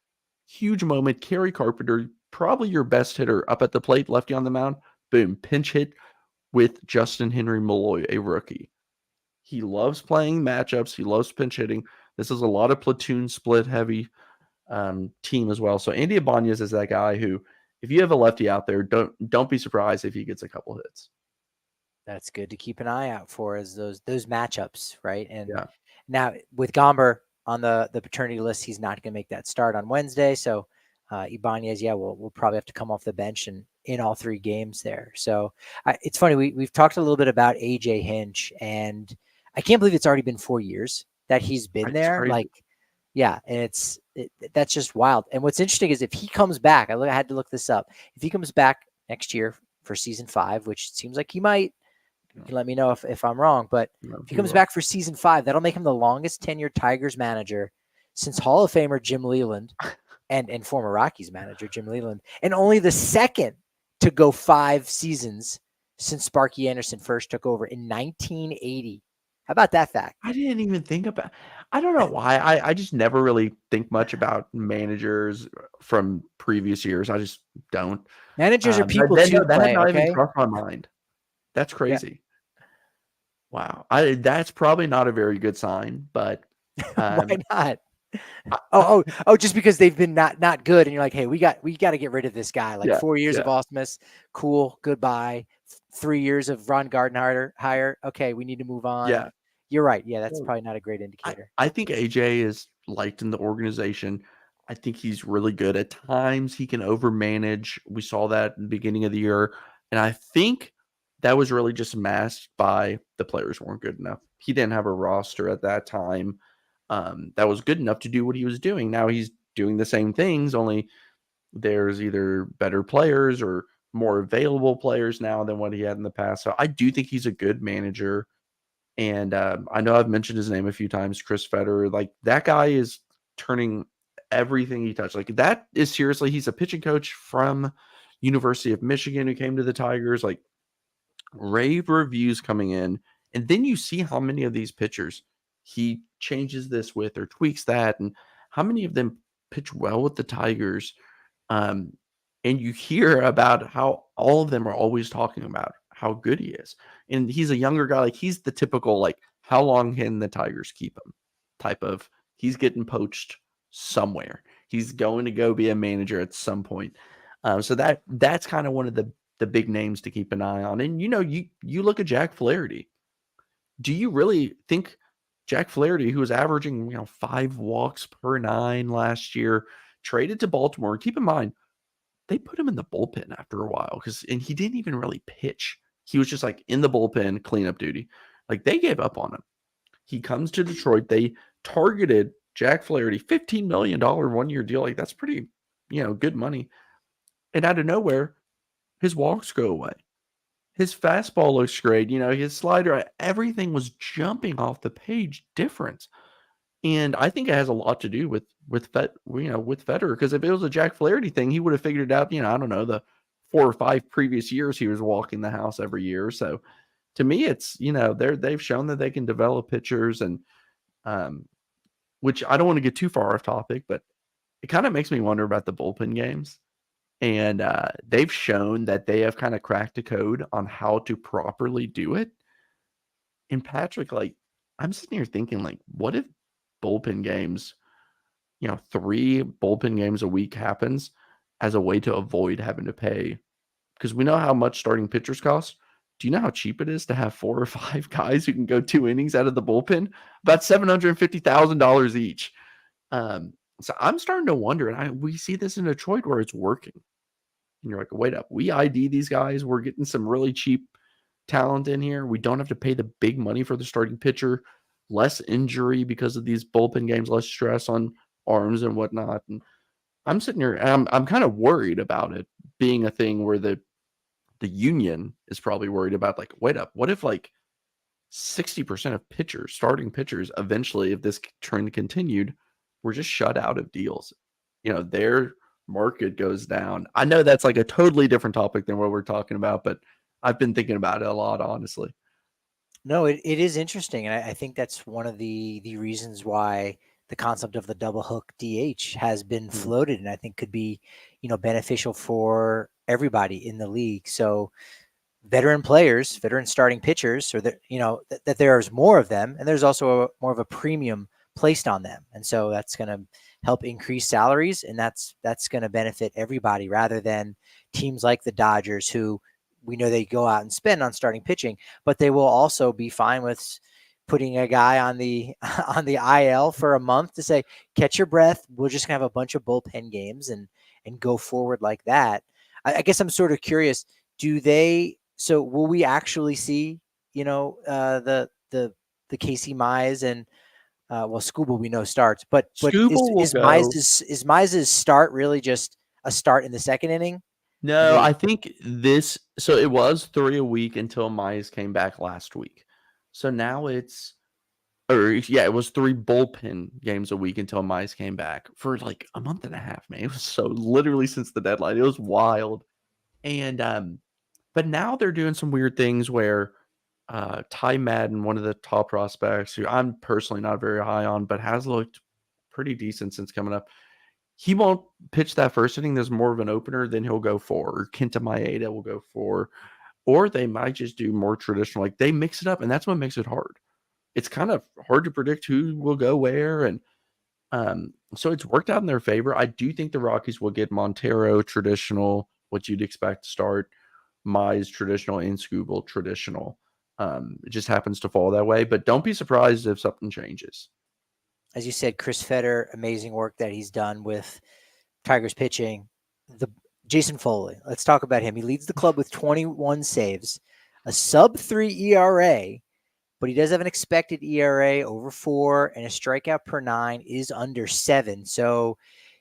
Huge moment. Kerry Carpenter, probably your best hitter up at the plate, lefty on the mound. Boom, pinch hit with Justin Henry Malloy, a rookie. He loves playing matchups. He loves pinch hitting. This is a lot of platoon split heavy team as well. So Andy Ibanez is that guy who, if you have a lefty out there, don't be surprised if he gets a couple hits. That's good to keep an eye out for, as those matchups, right? And yeah. Now with Gomber on the paternity list, he's not going to make that start on Wednesday. So Ibanez, we'll probably have to come off the bench and in all 3 games there. So it's funny. We've talked a little bit about AJ Hinch, and I can't believe it's already been 4 years that he's been there. Crazy. Like, yeah. And that's just wild. And what's interesting is if he comes back, I had to look this up. If he comes back next year for season 5, which seems like he might, you can let me know if I'm wrong, but if he comes back for season 5, that'll make him the longest tenured Tigers manager since Hall of Famer Jim Leland and former Rockies manager Jim Leland, and only the second to go 5 seasons since Sparky Anderson first took over in 1980. How about that fact? I didn't even think about. I don't know why. I just never really think much about managers from previous years. I just don't. Managers are people too. That had not even crossed my mind. That's crazy. Yeah. Wow. That's probably not a very good sign, but why not? Just because they've been not good, and you're like, hey, we got to get rid of this guy. Like 4 years of Ausmus, cool, goodbye. 3 years of Ron Gardenhire, hire. Okay, we need to move on. Yeah, you're right. Yeah, that's probably not a great indicator. I think AJ is liked in the organization. I think he's really good. At times, he can overmanage. We saw that in the beginning of the year, and I think that was really just masked by the players weren't good enough. He didn't have a roster at that time that was good enough to do what he was doing. Now he's doing the same things, only there's either better players or more available players now than what he had in the past. So I do think he's a good manager. And I know I've mentioned his name a few times, Chris Federer. Like that guy is turning everything he touched. Like that is seriously, he's a pitching coach from University of Michigan who came to the Tigers. Like rave reviews coming in. And then you see how many of these pitchers he changes this with or tweaks that, and how many of them pitch well with the Tigers. Um, and you hear about how all of them are always talking about how good he is. And he's a younger guy. Like he's the typical, like, how long can the Tigers keep him type of, he's getting poached somewhere. He's going to go be a manager at some point. So that's kind of one of the big names to keep an eye on. And you look at Jack Flaherty. Do you really think Jack Flaherty, who was averaging 5 walks per 9 last year, traded to Baltimore? Keep in mind they put him in the bullpen after a while and he didn't even really pitch. He was just like in the bullpen, cleanup duty. Like they gave up on him. He comes to Detroit. They targeted Jack Flaherty, $15 million 1-year deal. Like that's pretty, good money. And out of nowhere, his walks go away. His fastball looks great. His slider, everything was jumping off the page different. And I think it has a lot to do with Federer, because if it was a Jack Flaherty thing, he would have figured it out, I don't know, the 4 or 5 previous years he was walking the house every year. So to me, it's, they've shown that they can develop pitchers, and which I don't want to get too far off topic, but it kind of makes me wonder about the bullpen games. And they've shown that they have kind of cracked a code on how to properly do it. And Patrick, like, I'm sitting here thinking, like, what if bullpen games, 3 bullpen games a week happens as a way to avoid having to pay? Because we know how much starting pitchers cost. Do you know how cheap it is to have 4 or 5 guys who can go 2 innings out of the bullpen? About $750,000 each. So I'm starting to wonder, and we see this in Detroit where it's working. And you're like, wait up, we ID these guys. We're getting some really cheap talent in here. We don't have to pay the big money for the starting pitcher. Less injury because of these bullpen games, less stress on arms and whatnot. And I'm sitting here, and I'm kind of worried about it being a thing where the union is probably worried about, like, wait up, what if like 60% of pitchers, starting pitchers, eventually, if this trend continued, were just shut out of deals? Their market goes down. I know that's like a totally different topic than what we're talking about, but I've been thinking about it a lot, honestly. No, it is interesting. And I think that's one of the reasons why the concept of the double hook DH has been floated, and I think could be, beneficial for everybody in the league. So veteran players, veteran starting pitchers, or that there's more of them, and there's also more of a premium placed on them. And so that's going to help increase salaries, and that's going to benefit everybody, rather than teams like the Dodgers, who we know they go out and spend on starting pitching, but they will also be fine with putting a guy on the IL for a month to say, catch your breath. We're just gonna have a bunch of bullpen games and go forward like that. I guess I'm sort of curious. So will we actually see, the Casey Mize and Skubal we know starts, but is Mize's start really just a start in the second inning? No, I think so it was 3 a week until Mize came back last week. So now it was 3 bullpen games a week until Mize came back for like a month and a half, man. It was so literally since the deadline. It was wild. And but now they're doing some weird things where Ty Madden, one of the top prospects, who I'm personally not very high on, but has looked pretty decent since coming up, he won't pitch that first inning. There's more of an opener, then he'll go 4. Or Kenta Maeda will go 4. Or they might just do more traditional. Like they mix it up, and that's what makes it hard. It's kind of hard to predict who will go where. And so it's worked out in their favor. I do think the Rockies will get Montero traditional, what you'd expect to start, Mize traditional, and Skubal traditional. It just happens to fall that way. But don't be surprised if something changes. As you said, Chris Federer, amazing work that he's done with Tigers pitching. Jason Foley, let's talk about him. He leads the club with 21 saves, a sub-3 ERA, but he does have an expected ERA over 4, and a strikeout per 9 is under 7. So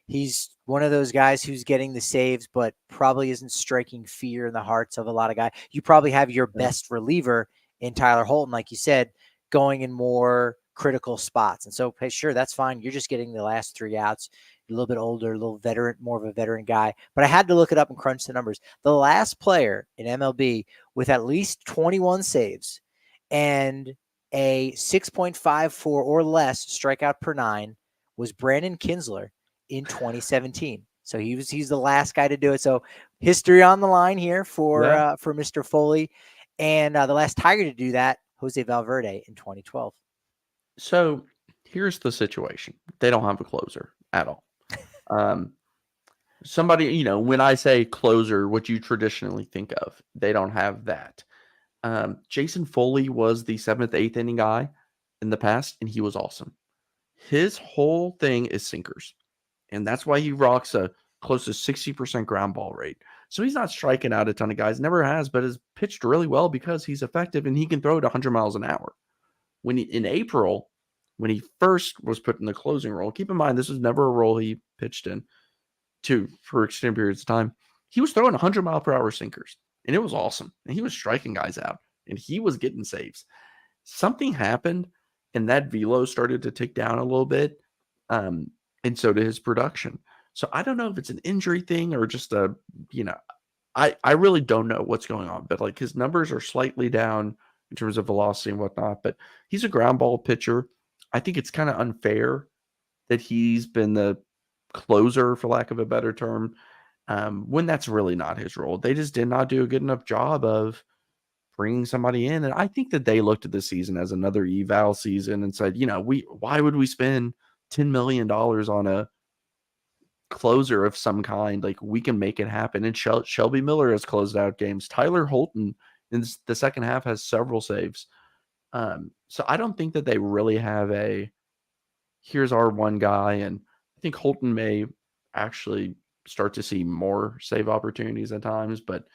He's one of those guys who's getting the saves, but probably isn't striking fear in the hearts of a lot of guys. You probably have your best reliever in Tyler Holton, like you said, going in more critical spots. And so, hey, sure, that's fine. You're just getting the last 3 outs. You're a little bit older, a little veteran, more of a veteran guy. But I had to look it up and crunch the numbers. The last player in MLB with at least 21 saves and a 6.54 or less strikeout per 9 was Brandon Kinsler in 2017. So he's the last guy to do it. So history on the line here for Mr. Foley, and the last Tiger to do that, Jose Valverde in 2012. So here's the situation: they don't have a closer at all. Somebody, when I say closer, what you traditionally think of, they don't have that. Jason Foley was the 7th, 8th inning guy in the past, and he was awesome. His whole thing is sinkers, and that's why he rocks a close to 60% ground ball rate. So he's not striking out a ton of guys, never has, but has pitched really well because he's effective and he can throw it 100 miles an hour. In April, when he first was put in the closing role, keep in mind this was never a role he pitched in for extended periods of time. He was throwing 100-mile-per-hour sinkers, and it was awesome. And he was striking guys out, and he was getting saves. Something happened, and that velo started to tick down a little bit, and so did his production. So I don't know if it's an injury thing or just I really don't know what's going on, but like his numbers are slightly down in terms of velocity and whatnot, but he's a ground ball pitcher. I think it's kind of unfair that he's been the closer, for lack of a better term, when that's really not his role. They just did not do a good enough job of bringing somebody in. And I think that they looked at the season as another eval season and said, why would we spend $10 million on a closer of some kind? Like, we can make it happen. And Shelby Miller has closed out games. Tyler Holton in the second half has several saves. So I don't think that they really have here's our one guy. And I think Holton may actually start to see more save opportunities at times, but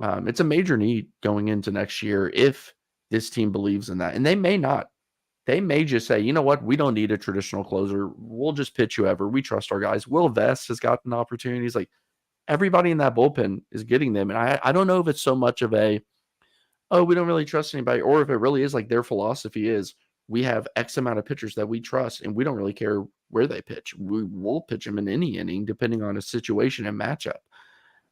it's a major need going into next year if this team believes in that. And they may not. They may just say, you know what, we don't need a traditional closer. We'll just pitch whoever. We trust our guys. Will Vest has gotten opportunities. Like, everybody in that bullpen is getting them. And I don't know if it's so much of we don't really trust anybody, or if it really is like their philosophy is, we have X amount of pitchers that we trust, and we don't really care where they pitch. We will pitch them in any inning, depending on a situation and matchup.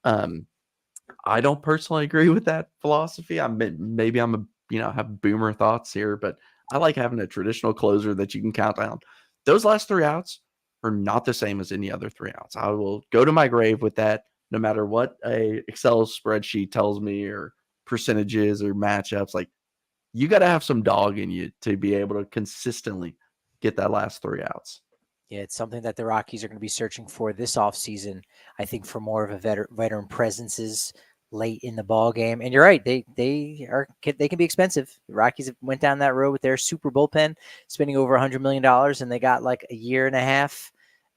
I don't personally agree with that philosophy. Maybe I'm have boomer thoughts here, but I like having a traditional closer that you can count down. Those last 3 outs are not the same as any other 3 outs. I will go to my grave with that, no matter what a Excel spreadsheet tells me, or percentages or matchups. Like, you got to have some dog in you to be able to consistently get that last 3 outs. Yeah, it's something that the Rockies are going to be searching for this offseason. I think for more of a veteran presences late in the ball game. And you're right, they can be expensive. The Rockies went down that road with their super bullpen, spending over $100 million, and they got like a year and a half,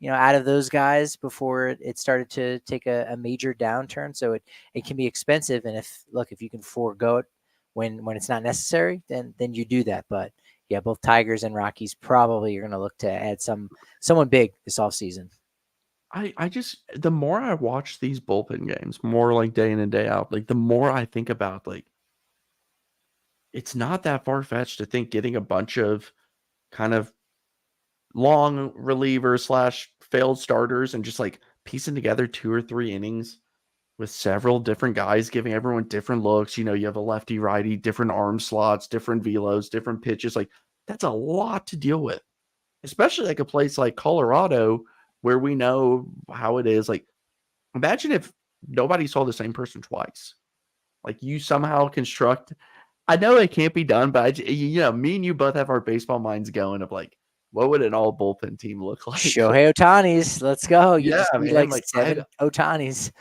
out of those guys before it started to take a major downturn. So it can be expensive. And if you can forego it when it's not necessary, then you do that. But yeah, both Tigers and Rockies probably are going to look to add someone big this offseason. I just, the more I watch these bullpen games, more like day in and day out, like the more I think about, like, it's not that far-fetched to think getting a bunch of kind of long relievers / failed starters and just like piecing together 2 or 3 innings with several different guys, giving everyone different looks. You have a lefty, righty, different arm slots, different velos, different pitches. Like, that's a lot to deal with, especially like a place like Colorado, where we know how it is. Like, imagine if nobody saw the same person twice. Like, you somehow construct, I know it can't be done, but me and you both have our baseball minds going of like, what would an all bullpen team look like? Shohei Ohtani's, let's go. You Yeah, just need man, like 7 Ohtani's.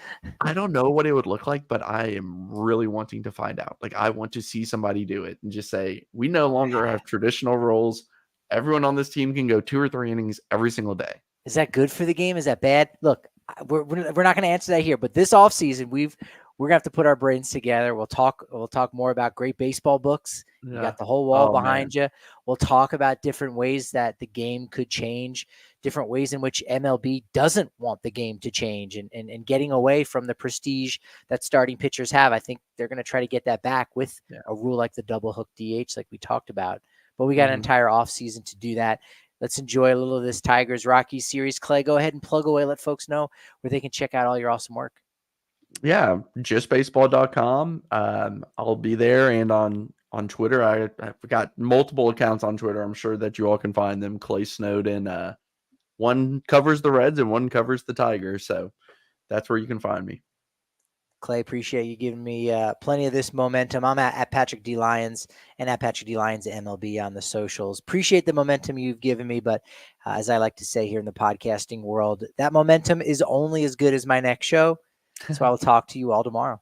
I don't know what it would look like, but I am really wanting to find out. Like, I want to see somebody do it and just say, we no longer have traditional roles. Everyone on this team can go 2 or 3 innings every single day. Is that good for the game? Is that bad? Look, we're not going to answer that here, but this offseason, we're going to have to put our brains together. We'll talk more about great baseball books. Yeah. You got the whole wall behind you. We'll talk about different ways that the game could change different ways in which MLB doesn't want the game to change and getting away from the prestige that starting pitchers have. I think they're going to try to get that back with a rule like the double hook DH, like we talked about. But we got an entire offseason to do that. Let's enjoy a little of this Tigers Rockies series. Clay, go ahead and plug away. Let folks know where they can check out all your awesome work. Yeah, justbaseball.com. I'll be there, and on Twitter. I've got multiple accounts on Twitter. I'm sure that you all can find them. Clay Snowden. One covers the Reds and one covers the Tigers. So that's where you can find me. Clay, appreciate you giving me plenty of this momentum. I'm at Patrick D. Lyons and at Patrick D. Lyons MLB on the socials. Appreciate the momentum you've given me, but as I like to say here in the podcasting world, that momentum is only as good as my next show. So I will talk to you all tomorrow.